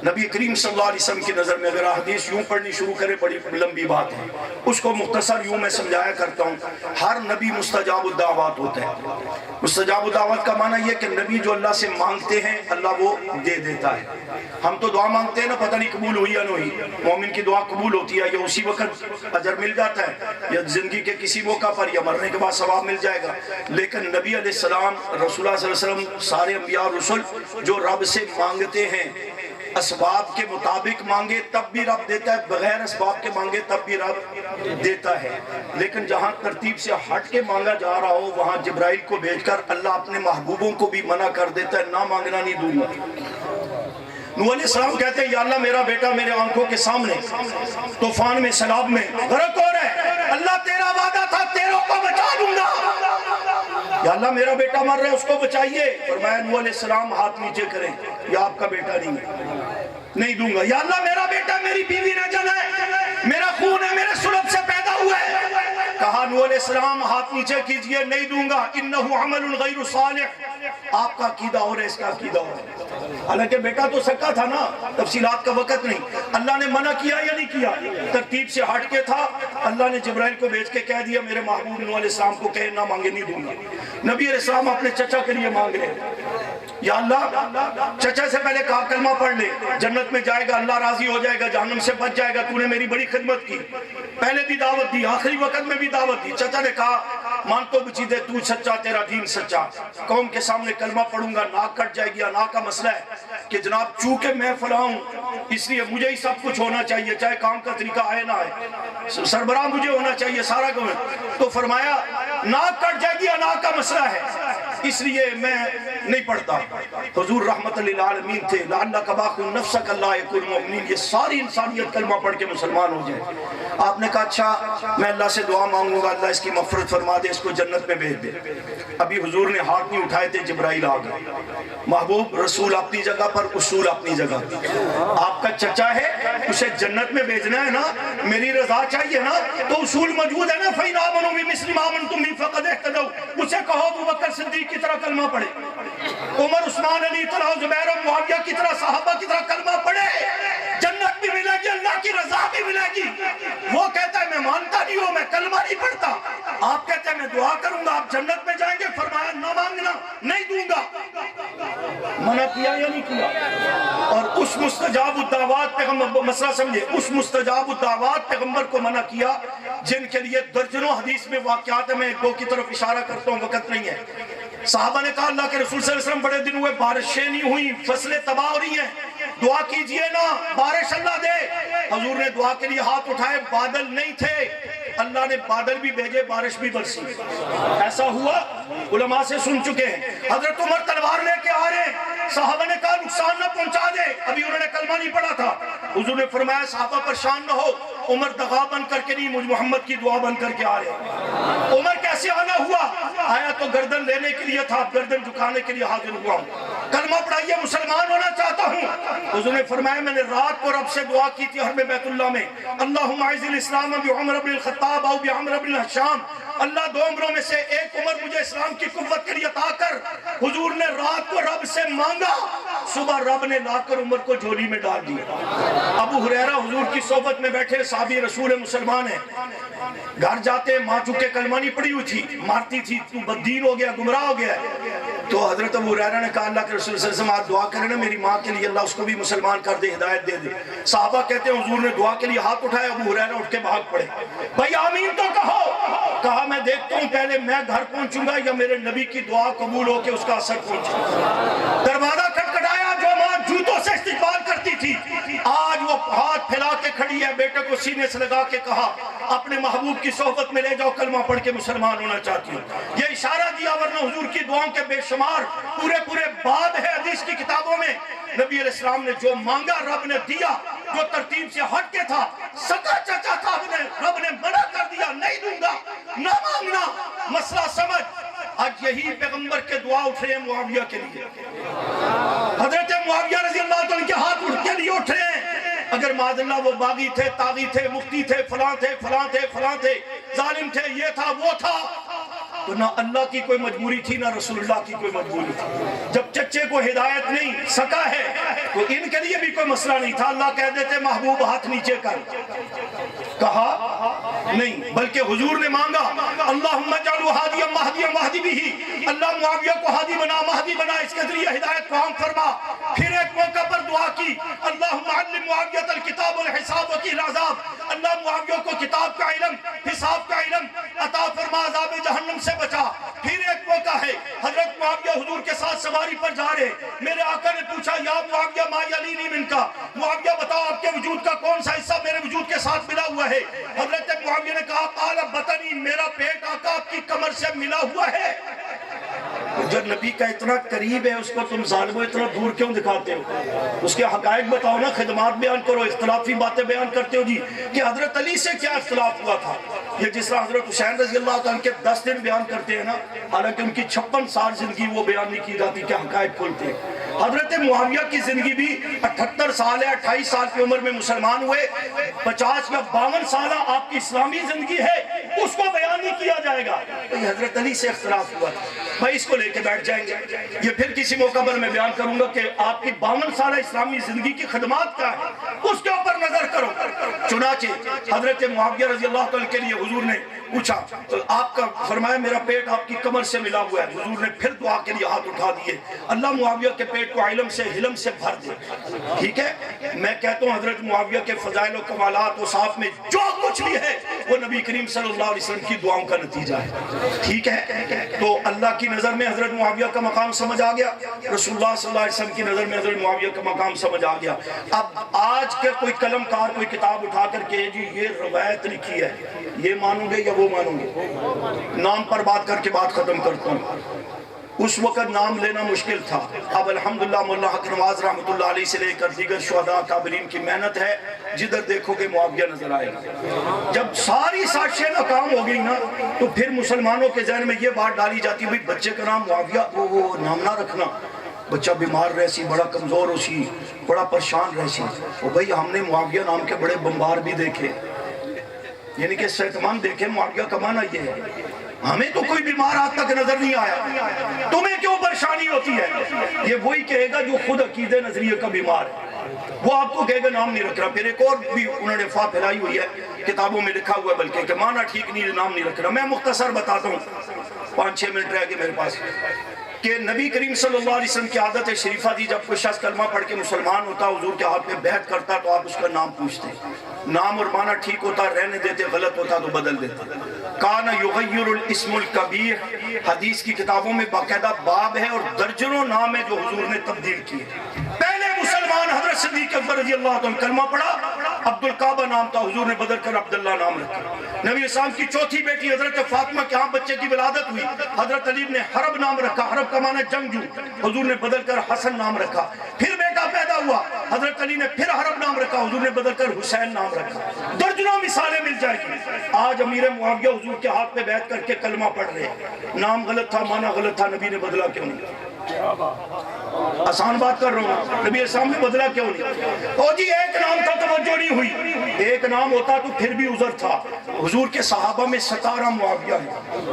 نبی کریم صلی اللہ علیہ وسلم کی نظر میں اگر حدیث یوں پڑھنی شروع کرے بڑی لمبی بات ہے، اس کو مختصر یوں میں سمجھایا کرتا ہوں۔ ہر نبی مستجاب الدعوات ہوتا ہے۔ مستجاب الدعوات کا معنی یہ کہ نبی جو اللہ سے مانگتے ہیں اللہ وہ دے دیتا ہے۔ ہم تو دعا مانگتے ہیں نا، پتہ نہیں قبول ہوئی یا نہیں ہوئی۔ مومن کی دعا قبول ہوتی ہے یا اسی وقت اجر مل جاتا ہے یا زندگی کے کسی موقع پر یا مرنے کے بعد ثواب مل جائے گا، لیکن نبی علیہ السلام، رسول اللہ صلی اللہ علیہ وسلم، سارے انبیاء اور رسول جو رب سے مانگتے ہیں اسباب کے مطابق مانگے تب بھی رب دیتا ہے، بغیر اسباب کے مانگے تب بھی رب دیتا ہے۔ لیکن جہاں ترتیب سے ہٹ کے مانگا جا رہا ہو وہاں جبرائیل کو بھیج کر اللہ اپنے محبوبوں کو بھی منع کر دیتا ہے، نہ مانگنا نہیں دوں گا۔ نوح علیہ السلام کہتے ہیں یا اللہ میرا بیٹا میرے آنکھوں کے سامنے طوفان میں سیلاب میں غرق ہو رہا ہے، اللہ تیرا وعدہ تھا تیروں کو بچا دوں گا، یا اللہ میرا بیٹا مر رہا ہے اس کو بچائیے۔ فرمایا نوح علیہ السلام ہاتھ نیچے کریں، یہ آپ کا بیٹا نہیں دوں گا۔ یا اللہ میرا بیٹا میری بیوی نہ جلے، میرا خون ہے میرے سلب سے پیدا ہوا ہے، کہا نوح علیہ السلام ہاتھ نیچے کیجئے، نہیں دوں گا، انہو عمل غیر صالح، آپ کا عقیدہ اور اس کا عقیدہ اور۔ حالانکہ بیٹا تو سکا تھا نا، تفصیلات کا وقت نہیں۔ اللہ نے منع کیا یا نہیں کیا؟ ترتیب سے ہٹ کے تھا، اللہ نے جبرائیل کو بھیج کے کہہ دیا میرے محبوب نوح علیہ السلام کو کہے نہ مانگے نہیں دوں گا۔ نبی علیہ السلام اپنے چچا کے لیے مانگ رہے، یا اللہ چچا سے پہلے کہا کلمہ پڑھ لے، جنت میں جائے گا، اللہ راضی ہو جائے گا، جہنم سے بچ جائے گا، تو نے میری بڑی خدمت کی، پہلے بھی دعوت دی آخری وقت میں بھی دعوت دی۔ چچا نے کہا مان تو بچی دے، تو سچا تیرا دین سچا، قوم کے سامنے کلمہ پڑھوں گا، ناک کٹ جائے گی، ناک کا مسئلہ ہے کہ جناب چونکہ میں فلاں ہوں اس لیے مجھے ہی سب کچھ ہونا چاہیے، چاہے کام کا طریقہ آئے نہ آئے، سربراہ مجھے ہونا چاہیے سارا کام۔ تو فرمایا ناک کٹ جائے گی، ناک کا مسئلہ ہے، اس لیے میں نہیں پڑھتا. حضور رحمت للعالمین تھے. لعلک باخع نفسک اللہ یکون مؤمنین. یہ ساری انسانیت کلمہ پڑھ کے مسلمان ہو جائے. آپ نے کہا اچھا میں اللہ سے دعا مانگوں گا اللہ اس کی مغفرت فرما دے, اس کو جنت میں بھیج دے. ابھی حضور نے ہاتھ نہیں اٹھائے تھے جبرائیل آ گئے. محبوب رسول اپنی جگہ پر, اصول اپنی جگہ. آپ کا چچا ہے, اسے جنت میں بھیجنا ہے نا, میری رضا چاہیے نا, تو اصول موجود ہے نا. فَإِنْ آمَنُوا بِمِثْلِ مَا آمَنْتُم بِهِ فَقَدِ اهْتَدَوْا. اسے کہو ابو بکر صدیق کی طرح کلمہ پڑھے, عمر عثمان علی طلحہ زبیر معاویہ کی طرح صحابہ کی طرح کلمہ پڑھے. جنت بھی ملے گی, اللہ کی رضا بھی ملے گی. وہ کہتا ہے میں مانتا نہیں ہوں, میں کلمہ نہیں پڑھتا. آپ کہتے ہیں میں دعا کروں گا آپ جنت میں جائیں گے. فرمایا نہ مانگنا, نہیں دوں گا. منع کیا یا نہیں کیا؟ اور اس مستجاب الدعوات پیغمبر, مسئلہ سمجھے, اس مستجاب الدعوات پیغمبر کو منع کیا جن کے لیے درجنوں حدیث میں واقعات ہیں. میں ایک دو کی طرف اشارہ کرتا ہوں, وقت نہیں ہے. صحابہ نے کہا اللہ کے رسول صلی اللہ علیہ وسلم بڑے دن ہوئے بارشیں نہیں ہوئی, فصلیں تباہ ہو رہی ہیں, دعا کیجئے نا بارش اللہ دے. حضور نے دعا کے لیے ہاتھ اٹھائے, بادل نہیں تھے, اللہ نے بادل بھی بھیجے, بارش بھی برسی. ایسا ہوا, علماء سے سن چکے ہیں. حضرت عمر تلوار لے کے آ رہے ہیں, صحابہ نے کہا نقصان نہ پہنچا دے. ابھی انہوں نے کلمہ نہیں پڑھا تھا. حضور نے فرمایا صحابہ پریشان نہ ہو, عمر دغا بن کر کے نہیں, مجھ محمد کی دعا بن کر کے آ رہے ہیں. عمر کیسے آنا ہوا؟ آیا تو گردن لینے کے لیے تھا, گردن جھکانے کے لیے حاضر ہوا ہوں. کلمہ پڑھائیے, مسلمان ہونا چاہتا ہوں. حضور نے فرمایا میں نے رات کو رب سے دعا کی تھی حرم بیت اللہ میں, اللہم اعز الاسلام بعمر بن الخطاب او بعمر بن الحشام. اللہ دو عمروں میں سے ایک عمر مجھے اسلام کی قوت کے لیے عطا کر. حضور نے رات کو رب سے مانگا, صبح رب نے لا کر عمر کو جھولی میں ڈال دیا. ابو ہریرہ حضور کی صحبت میں بیٹھے, صحابی رسول مسلمان ہیں. گھر جاتے ماں چکے کلمہ نہیں پڑھی ہوئی تھی, مارتی تھی, تو بددین ہو گیا, گمراہ ہو گیا. تو حضرت ابو ہریرہ نے کہا اللہ کے رسول صلی اللہ علیہ وسلم آپ دعا کریں نا میری ماں کے لیے, اللہ اس کو بھی مسلمان کر دے, ہدایت دے دے. صحابہ کہتے ہیں حضور نے دعا کے لیے ہاتھ اٹھایا, ابو ہریرہ اٹھ کے بھاگ پڑے. بھائی آمین تو کہو. کہا میں دیکھتا ہوں پہلے میں گھر پہنچوں گا یا میرے نبی کی دعا قبول ہو کے اس کا اثر پہنچے. دروازہ کھٹکھٹایا, جو ماں جوتوں سے استقبال کرتی تھی آج وہ ہاتھ پھیلا کے کھڑی ہے. بیٹے کو سینے سے لگا کے کہا اپنے محبوب کی صحبت میں لے جاؤ, کلمہ پڑھ کے مسلمان ہونا چاہتی ہوں. یہ اشارہ دیا, ورنہ حضور کی دعاؤں کے بے شمار پورے باب ہے حدیث کی کتابوں میں. نبی علیہ السلام نے جو مانگا رب نے دیا, جو ترتیب سے ہٹ کے تھا, سکا چچا تھا, رب نے منع کر دیا, نہیں دوں گا, نہ مانگنا. مسئلہ سمجھ. آج یہی پیغمبر کے دعا اٹھ رہے ہیں معاویہ کے لیے. حضرت معاویہ رضی اللہ عنہ کے ہاتھ اٹھ کے لیے اٹھ رہے ہیں. اگر معاذ اللہ وہ باغی تھے, طاغی تھے, مفتی تھے, فلاں تھے, فلاں تھے, فلاں تھے, ظالم تھے, یہ تھا وہ تھا, تو نہ اللہ کی کوئی مجبوری تھی نہ رسول اللہ کی کوئی مجبوری تھی. جب چچے کو ہدایت نہیں سکا ہے تو ان کے لیے بھی کوئی مسئلہ نہیں تھا. اللہ کہہ دیتے محبوب ہاتھ نیچے کر, کہا نہیں, بلکہ حضور نے مانگا اللہم اجعلہ ہادیا مہدیا مہدی بھی, اللہ معاویہ کو ہادی بنا, مہدی بنا, اس کے ذریعے ہدایت کو عام فرما. پھر ایک موقع پر دعا کی اللہم علم معاویہ الکتاب والحساب وقیل العذاب, اللہ معاویہ کو کتاب کا علم, حساب کا علم عطا فرما, عذاب جہنم سے بچا. پھر ایک موقع ہے حضرت معاویہ حضور کے ساتھ سواری پر جا رہے, میرے آقا نے پوچھا یا معاویہ ما یلینی منکا, معاویہ بتاؤ آپ کے وجود کا کون سا حصہ میرے وجود کے ساتھ ملا ہوا ہے. حضرت معاویہ نے کہا قال بطنی, میرا پیٹ آقا آپ کی کمر سے ملا ہوا ہے. جو نبی کا اتنا قریب ہے اس کو تم ظالموں اتنا دور کیوں دکھاتے ہو؟ اس کے حقائق بتاؤ نا, خدمات بیان کرو, اختلافی باتیں بیان کرتے ہو جی کہ حضرت علی سے کیا اختلاف ہوا تھا. یہ جس طرح حضرت حسین رضی اللہ عنہ کے 10 دن بیان کرتے ہیں نا, حالانکہ ان کی 56 سال زندگی وہ بیان نہیں کی جاتی کہ حقائق کھولتے ہیں. حضرت معاویہ کی زندگی بھی 78 سال ہے, 28 سال کی عمر میں مسلمان ہوئے, 50 یا 52 سالہ آپ کی اسلامی زندگی ہے, اس کو بیان نہیں کیا جائے گا. یہ حضرت علی سے اختلاف ہوا تھا, بھائی اس کو لے کے بیٹھ جائیں گے. یہ پھر کسی موقع پر میں بیان کروں گا کہ آپ کی 52 سالہ اسلامی زندگی کی خدمات کیا ہے, اس کے اوپر نظر کرو. چنانچہ حضرت معاویہ رضی اللہ عنہ کے لیے حضور نے پوچھا, آپ کا فرمایا میرا پیٹ آپ کی کمر سے ملا ہوا ہے. حضور نے پھر دعا کے لیے ہاتھ اٹھا دیے, اللہ معاویہ کے پیٹ کو علم سے حلم سے بھر دے. ٹھیک ہے, میں کہتا ہوں حضرت معاویہ کے فضائل و کمالات و صاف میں جو کچھ بھی ہے وہ نبی کریم صلی اللہ علیہ وسلم کی دعاؤں کا نتیجہ ہے. ٹھیک ہے, تو اللہ کی نظر میں حضرت معاویہ کا مقام سمجھ آ گیا, رسول اللہ صلی اللہ علیہ وسلم کی نظر میں حضرت معاویہ کا مقام سمجھ آ گیا. اب آج کے کوئی قلم کار کوئی کتاب اٹھا کر کے جی یہ روایت لکھی ہے, یہ مانوں گے یا وہ مانوں گے؟ نام پر بات کر کے بات ختم کرتا ہوں. اس وقت نام لینا مشکل تھا. اب الحمدللہ مولانا حق نواز رحمۃ اللہ علیہ سے لے کر دیگر شہداء کابرین کی محنت ہے. جدھر دیکھو گے معاویہ نظر آئے گا. جب ساری سازشیں ناکام ہو گئی نا تو پھر مسلمانوں کے ذہن میں یہ بات ڈالی جاتی بھئی بچے کا نام معاویہ وہ نام نہ رکھنا, بچہ بیمار رہ سی, بڑا کمزور ہو سی, بڑا پریشان رہ سی. اور بھئی ہم نے معاویہ نام کے بڑے بمبار بھی دیکھے, یعنی کہ صحت مند دیکھے. معاویہ کا معنی یہ ہے ہمیں تو کوئی بیمار آج تک نظر نہیں آیا, تمہیں کیوں پریشانی ہوتی ہے؟ یہ وہی کہے گا جو خود عقیدے نظریے کا بیمار ہے, وہ آپ کو کہے گا نام نہیں رکھ رہا. پھر ایک اور بھی انہوں نے افواہ پھیلائی ہوئی ہے, کتابوں میں لکھا ہوا ہے بلکہ کہ معنی ٹھیک نہیں, نام نہیں رکھ رہا. میں مختصر بتاتا ہوں, 5-6 منٹ رہ گئے میرے پاس, کہ نبی کریم صلی اللہ علیہ وسلم کی عادت شریفہ تھی جب کوئی شخص کلمہ پڑھ کے مسلمان ہوتا, حضور کے ہاتھ میں بیعت کرتا تو آپ اس کا نام پوچھتے. نام اور معنی ٹھیک ہوتا رہنے دیتے, غلط ہوتا تو بدل دیتے. کان یغیر الاسم الکبیر, حدیث کی کتابوں میں باقاعدہ باب ہے اور درجنوں نام ہے جو حضور نے تبدیل کیے. پہلے مسلمان حضرت صدیق اکبر رضی اللہ عنہ کلمہ پڑھا, عبد الکعبہ نام تھا, حضور نے بدل کر عبداللہ نام رکھا. نبی اسلام کی چوتھی بیٹی حضرت فاطمہ کے ہاں بچے کی ولادت ہوئی, حضرت علی نے حرب نام رکھا, حرب کا معنی جنگجو, حضور نے بدل کر حسن نام رکھا. پھر بیٹا پیدا ہوا, حضرت علی نے پھر حرب نام رکھا, حضور نے بدل کر حسین نام رکھا. درجنوں مثالیں مل جائیں گی. آج امیر معاویہ حضور کے ہاتھ پہ بیعت کر کے کلمہ پڑھ رہے ہیں, نام غلط تھا, معنی غلط تھا, نبی نے بدلا کیوں نہیں؟ آسان بات کر رہا ہوں, نبی اسلام نے بدلا کیوں نہیں؟ او جی ایک نام تھا توجہ نہیں ہوئی, ایک نام ہوتا تو پھر بھی عذر تھا. حضور کے صحابہ میں 17 معاویہ ہیں,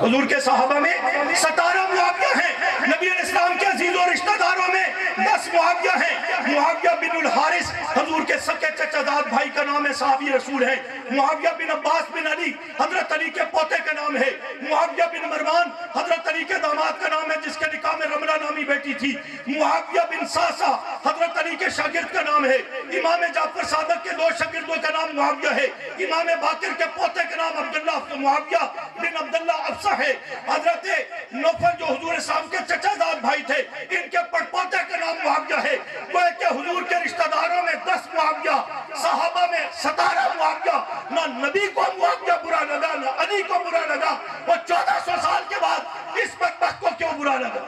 حضور کے صحابہ میں 17 معاویہ ہیں. نبی علیہ السلام کے عزیز و رشتہ داروں میں 10 معاویہ ہیں. معاویہ بن الحارث حضور کے سکے چچا زاد بھائی کا نام ہے, صحابی رسول ہیں. معاویہ بن عباس بن علی حضرت علی کے پوتے کا نام ہے. معاویہ بن مروان حضرت علی کے داماد کا نام ہے جس کے نکاح میں رملہ نامی بیٹی تھی. معاویہ بن ساسا حضرت علی کے شاگرد کا نام ہے. امام جعفر صادق کے 2 شاگردوں کا نام معاویہ ہے. امام باقر کے پوتے کا نام عبداللہ معاویہ بن عبداللہ افصح ہے. حضرت نوفل جو حضور اسلام کے چچا زاد بھائی تھے, ان کے پڑپوتے کا نام معاویہ ہے. وہ کہ حضور کے رشتہ داروں میں 10 معاویہ, صحابہ میں 17 معاویہ. نہ نبی کو معاویہ برا لگا, نہ علی کو برا لگا. وہ 1400 سال کے بعد اس بدبخت کو کیوں برا لگا؟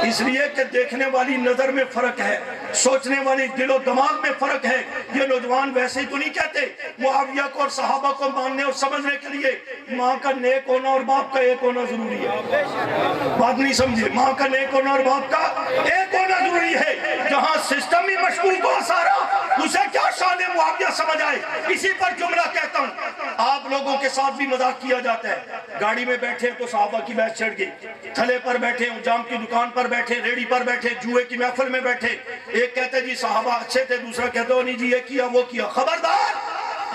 اس لیے کہ دیکھنے والی نظر میں فرق ہے, سوچنے والی دل و دماغ میں فرق ہے. یہ نوجوان ویسے ہی تو نہیں کہتے. معاویہ کو اور صحابہ کو ماننے اور سمجھنے کے لیے ماں کا نیک ہونا اور باپ کا ایک ہونا ضروری ہے. بات نہیں سمجھے, ماں کا نیک ہونا اور باپ کا ایک ہونا ضروری ہے. جہاں سسٹم ہی مشکوک ہو سارا, اسے کیا شان معاویہ سمجھ آئے. اسی پر جملہ کہتا ہوں, آپ لوگوں کے ساتھ بھی مذاق کیا جاتا ہے. گاڑی میں بیٹھے تو صحابہ کی بیعت چڑھ گئی, تھلے پر بیٹھے, جام کی دکان پر بیٹھے, ریڑی پر بیٹھے, جوئے کی محفل میں بیٹھے. ایک کہتے جی صحابہ اچھے تھے, دوسرا کہتے ہو نہیں جی یہ کیا وہ کیا. خبردار,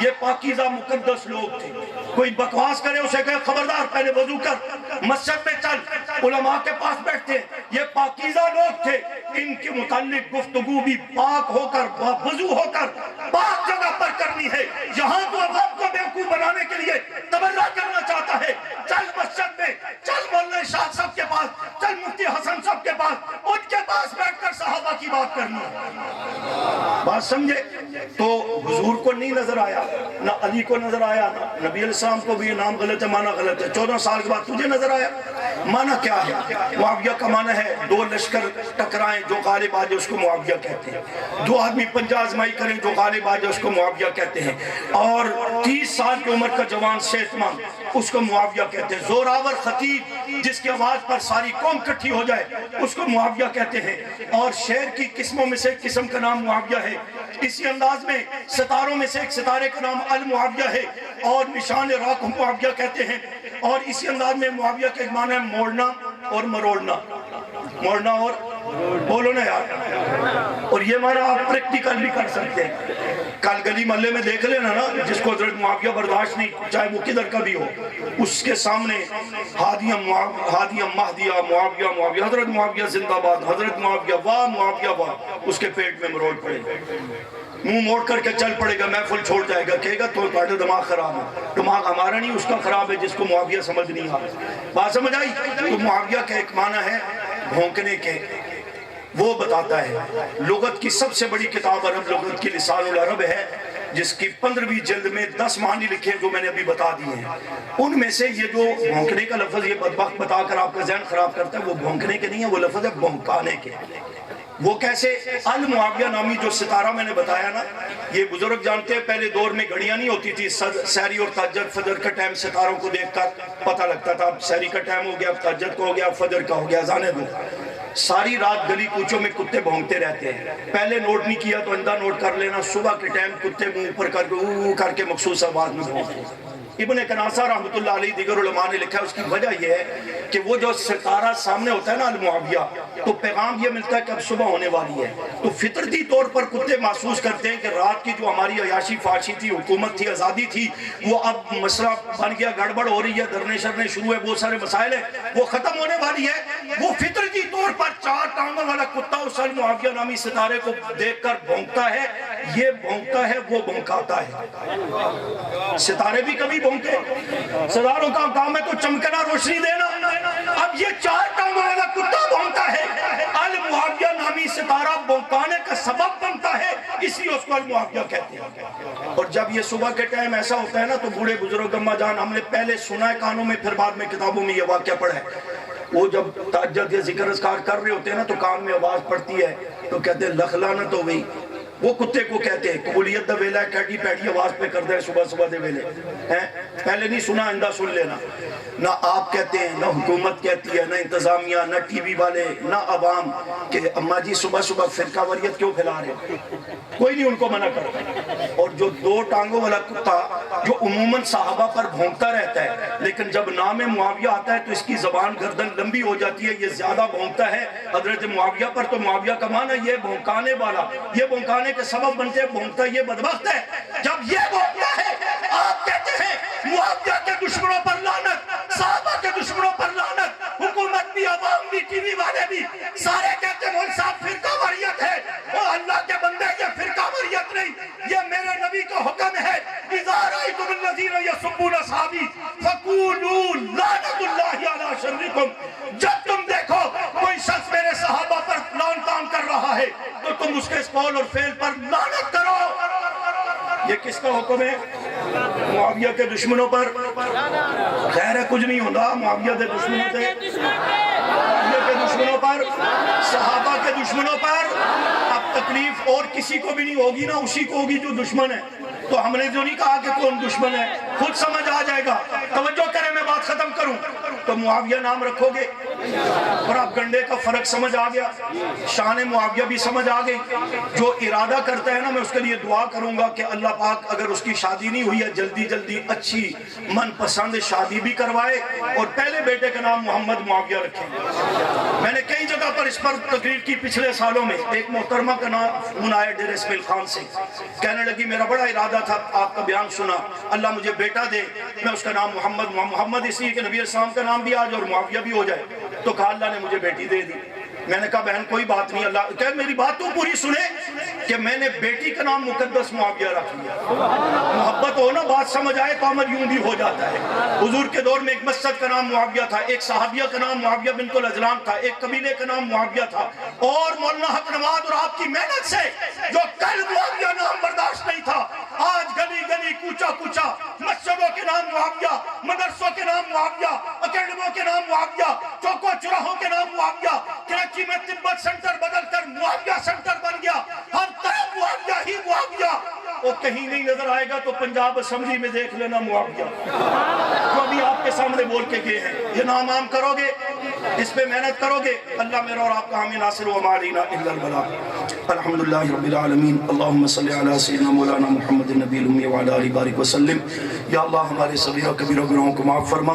یہ پاکیزہ مقدس لوگ تھے. کوئی بکواس کرے اسے کہے خبردار پہلے وضو کر, مسجد میں چل, علماء کے پاس بیٹھتے. یہ پاکیزہ لوگ تھے. ان کے متعلق گفتگو بھی پاک ہو کر, وضو ہو کر پاک جگہ پر کرنی ہے. یہاں تو عوام کو بیوقوف بنانے کے لیے تبرہ کرنا چاہتا ہے. چل مسجد میں, چل مولانا شاہ صاحب کے پاس, چل مفتی حسن صاحب کے پاس, ان کے پاس بیٹھ کر صحابہ کی بات کرنی ہے. بات سمجھے؟ تو حضور کو نہیں نظر آیا, نہ علی کو نظر آیا, نہ نبی علیہ السلام کو بھی یہ نام غلط ہے, معنی غلط ہے. 14 سال کے بعد تجھے نظر آیا. معنی کیا ہے؟ معاویہ کا معنی ہے 2 لشکر ٹکرائیں, جو غالب آ جائے اس کو معاویہ کہتے ہیں. 2 آدمی پنجہ آزمائی کریں, جو غالب آ جائے اس کو معاویہ کہتے ہیں. اور 30 سال کی عمر کا جوان صحت مند, اس کو معاویہ کہتے ہیں. زوراور خطیب جس کی آواز پر ساری قوم کٹھی ہو جائے اس کو معاویہ کہتے ہیں. اور شعر کی قسموں میں سے ایک قسم کا نام معاویہ ہے. اسی انداز میں ستاروں میں سے ایک ستارے کا نام المعاویہ ہے, اور نشان راہ کو معاویہ کہتے ہیں. اور اسی انداز میں معاویہ کے ایک معنی ہے موڑنا اور مروڑنا. موڑنا اور بولو نا یار. اور یہ معنی آپ پریکٹیکل بھی کر سکتے ہیں. کل گلی محلے میں دیکھ لینا نا, جس کو حضرت معاویہ برداشت نہیں, چاہے وہ کدھر کا بھی ہو, اس کے سامنے ہادیہ مہدیہ معاویہ معاویہ, حضرت معاویہ زندہ باد, حضرت معاویہ واہ معاویہ واہ, اس کے پیٹ میں مروڑ پڑے, منہ موڑ کر کے چل پڑے گا, محفل چھوڑ جائے گا, کہے گا تو تمہارا دماغ خراب ہے. دماغ ہمارا نہیں, اس کا خراب ہے جس کو معاویہ سمجھ نہیں آ. بات سمجھ آئی؟ تو معاویہ کا ایک معنی ہے بھونکنے کے, وہ بتاتا ہے. لغت کی سب سے بڑی کتاب عرب لغت کی لسان العرب ہے. جس کی 15ویں جلد میں 10 معنی لکھے جو میں نے ابھی بتا دیے ہیں. ان میں سے یہ جو بھونکنے کا لفظ یہ بدبخت بتا کر آپ کا ذہن خراب کرتا ہے، وہ بھونکنے کے نہیں ہے، وہ لفظ ہے بھونکانے کے. وہ کیسے؟ المعاویہ نامی جو ستارہ میں نے بتایا نا، یہ بزرگ جانتے ہیں پہلے دور میں گھڑیاں نہیں ہوتی تھی، سحری اور تہجد فجر کا ٹائم ستاروں کو دیکھ کر پتہ لگتا تھا اب سحری کا ٹائم ہو گیا، اب تہجد کا ہو گیا، اب فجر کا ہو گیا، اذان دو. ساری رات گلی کوچوں میں کتے بھونکتے رہتے ہیں. پہلے نوٹ نہیں کیا تو اندہ نوٹ کر لینا، صبح کے ٹائم کتے منہ اوپر کر کے او کر کے مخصوص آواز میں بھونکتے ہیں. ابن کناسہ رحمۃ اللہ علیہ دیگر علماء نے لکھا ہے اس کی وجہ یہ ہے کہ وہ جو ستارہ سامنے ہوتا ہے نا المعاویہ، تو پیغام یہ ملتا ہے کہ اب صبح ہونے والی ہے. تو فطرتی طور پر کتے محسوس کرتے ہیں کہ رات کی جو ہماری عیاشی فاشی تھی، حکومت تھی، آزادی تھی، وہ اب مسئلہ بن گیا، گڑبڑ ہو رہی ہے، دھرنے شرنے شروع ہے، بہت سارے مسائل ہیں، وہ ختم ہونے والی ہے. وہ فطرتی طور پر 4 ٹانگوں والا کتا اس المعاویہ نامی ستارے کو دیکھ کر بھونکتا ہے. یہ بھونکتا ہے، وہ بھونکاتا ہے. ستارے بھی کبھی بھونکے، ستاروں کا کام ہے تو چمکنا، روشنی دینا. اب یہ 4 ٹانگوں والا کتا بھونکتا ہے، المعاویہ نامی ستارہ بھونکانے کا سبب بنتا ہے، اس لیے اس کو المعاویہ کہتے ہیں. اور جب یہ صبح کے ٹائم ایسا ہوتا ہے نا تو بوڑھے بزرگ اماں جان، ہم نے پہلے سنا ہے کانوں میں، پھر بعد میں کتابوں میں یہ واقعہ پڑھا ہے. وہ جب تہجد یا ذکر اذکار کر رہے ہوتے ہیں نا تو کان میں آواز پڑتی ہے تو کہتے ہیں لکھ لعنت ہو گئی. وہ کتے کو کہتے ہیں قبولیت دا ویلا ہے، کیڈی پیڈی آواز پہ کر دے صبح صبح دے ویلے. پہلے نہیں سنا، آئندہ سن لینا. نہ آپ کہتے ہیں، نہ حکومت کہتی ہے، نہ انتظامیہ، نہ ٹی وی والے، نہ عوام کہ اماں جی صبح صبح فرقہ واریت کیوں پھیلا رہے ہیں. کوئی نہیں ان کو منع کرتا. اور جو 2 ٹانگوں والا کتا جو عموماً صحابہ پر بھونکتا رہتا ہے، لیکن جب نام معاویہ آتا ہے تو اس کی زبان گردن لمبی ہو جاتی ہے، یہ زیادہ بھونکتا ہے حضرت معاویہ پر. تو معاویہ کا معنی یہ بھونکانے والا، یہ بھونکانے کے سبب بنتے ہیں، بھونکتا یہ بدبخت ہے. جب یہ بھونکتا ہے آپ کہتے ہیں معاویہ کے دشمنوں پر لعنت، صحابہ کے دشمنوں پر لعنت، حکومت بھی، عوام بھی، ٹی وی والے بھی، سارے کہتے ہیں مول صاحب فرقہ واریت ہے. اور اللہ کے بندے یہ فرقہ واریت نہیں، یہ میرے نبی کا حکم ہے. اذا رأیتم الذین یسبون اصحابی فقولوا لعنت اللہ علی شرکم. جب تم دیکھو کوئی شخص میرے صحابہ پر لعن طعن کر رہا ہے تو تم اس کے قول اور فعل پر لعنت کرو. یہ کس کا حکم ہے؟ معاویہ کے دشمنوں پر. خیر ہے کچھ نہیں ہوتا، معاویہ کے دشمنوں سے، معاویہ کے دشمنوں پر، صحابہ کے دشمنوں پر. اب تکلیف اور کسی کو بھی نہیں ہوگی نا، اسی کو ہوگی جو دشمن ہے. تو ہم نے جو نہیں کہا کہ کون دشمن ہے، خود سمجھ آ جائے گا. توجہ کریں، میں بات ختم کروں. تو معاویہ نام رکھو گے اور آپ گنڈے کا فرق سمجھ آ گیا، شان معاویہ بھی سمجھ آ گئی. جو ارادہ کرتا ہے نا، میں اس کے لیے دعا کروں گا کہ اللہ پاک اگر اس کی شادی نہیں ہوئی ہے جلدی جلدی اچھی من پسند شادی بھی کروائے اور پہلے بیٹے کا نام محمد معاویہ رکھیں. میں نے کئی جگہ پر اس پر تقریر کی پچھلے سالوں میں. ایک محترمہ کا نام فون آیا ڈیر اسماعیل خان سے، کہنے لگی میرا بڑا ارادہ تھا، آپ کا بیان سنا، اللہ مجھے بیٹا دے، میں اس کا نام محمد اس لیے کہ نبی السلام کا نام بھی آ جائے اور معاویہ بھی ہو جائے. تو کہا اللہ نے مجھے بیٹی دے دی. میں نے کہا بہن کوئی بات نہیں، اللہ کہ میری بات تو پوری سنے کہ میں نے بیٹی کا نام مقدس معاویہ رکھ لیا. محبت ہو نا، بات سمجھ آئے تو عمل یوں بھی ہو جاتا ہے. حضور کے دور میں ایک مسجد کا نام معاویہ تھا، ایک صحابیہ کا نام معاویہ بنت الاجلان تھا، ایک قبیلے کا نام معاویہ تھا. اور مولانا حق نواز اور آپ کی محنت سے جو کل معاویہ نام برداشت نہیں تھا، آج گلی گلی کوچا کوچا مسجدوں کے نام معاویہ، مدرسوں کے نام معاویہ، اکیڈمیوں کے نام معاویہ، چوکوں چوراہوں کے نام معاویہ. کراچی میں تبت سنٹر بدل کر معاویہ سنٹر بن گیا، ہر طرف معاویہ ہی معاویہ. وہ کہیں نہیں نظر آئے گا تو پنجاب اسمبلی میں دیکھ لینا معاویہ جو ابھی آپ کے سامنے بول کے گئے ہیں. یہ نام عام کرو گے، اس پہ محنت کرو گے، اللہ میرا اور آپ کا حامی ناصر وما علینا الا البلاغ. الحمدللہ رب العالمین. اللہم صلی علی سیدنا مولانا محمد النبی الامی وعلی آلہ بارک وسلم. یا اللہ ہمارے صغیرہ کبیرہ گناہوں کو معاف فرما،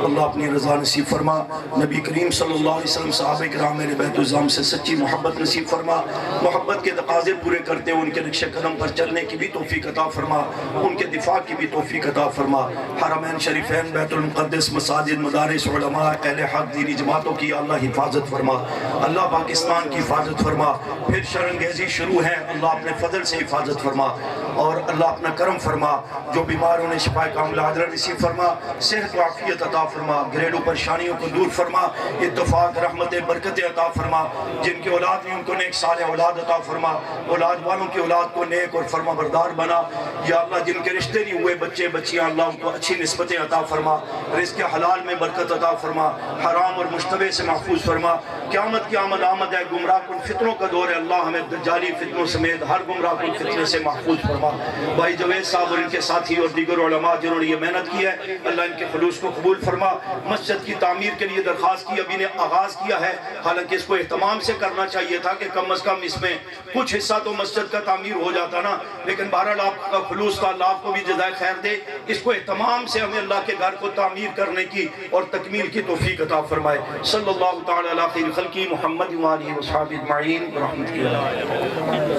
اللہ اپنی رضا نصیب فرما. نبی کریم صلی اللہ علیہ وسلم صحابہ کرام میرے بیت الزام سے سچی محبت نصیب فرما. محبت کے تقاضے پورے کرتے ہوئے ان کے نقش قدم پر چلنے کی بھی توفیق عطا فرما، ان کے دفاع کی بھی توفیق عطا فرما. حرمین شریفین، بیت المقدس، مساجد، مدارس، علماء، اہل حق، دینی جماعتوں کی اللہ حفاظت فرما. اللہ پاکستان کی حفاظت فرما. پھر شرنگیزی شروع ہے، اللہ اپنے فضل سے حفاظت فرما. اور اللہ اپنا کرم فرما، جو بیمار انہیں شفا کاملہ عاجلہ نصیب فرما، صحت و عافیت عطا فرما، گھریلو پریشانیوں کو دور فرما، اتفاق رحمت برکت عطا فرما، جن کی اولاد میں ان کو نیک صالح اولاد عطا فرما، اولاد والوں کی اولاد کو نیک اور فرما بردار بنا یا اللہ، جن کے رشتے نہیں ہوئے بچے بچیاں اللہ ان کو اچھی نسبتیں عطا فرما، رزق حلال میں برکت عطا فرما، حرام اور مشتبہ سے محفوظ فرما، قیامت کی آمد ہے، گمراہ کن فتنوں کا دور ہے، اللہ ہمیں دجالی فتنوں سمیت ہر گمراہ کن فتنے سے محفوظ فرما۔ بھائی جوید صاحب اور ان کے ساتھی اور دیگر علماء جنہوں نے یہ محنت کی ہے، اللہ ان کے خلوص کو قبول فرما۔ مسجد کی تعمیر کے لیے درخواست کی، ابھی نے آغاز کیا ہے، حالانکہ اس کو اہتمام سے کرنا چاہیے تھا کہ کم از کم اس میں کچھ حصہ تو مسجد کا تعمیر ہو جاتا نا، لیکن بہرحال آپ کا خلوص کا اللہ آپ کو بھی جزائے خیر دے، اس کو اہتمام سے ہمیں اللہ کے گھر کو تعمیر کرنے کی اور تکمیل کی توفیق عطا فرمائے۔ صلی اللہ تعالی علی خیر خلقی محمد وآلہ وصحبہ اجمعین برحمتہ اللہ۔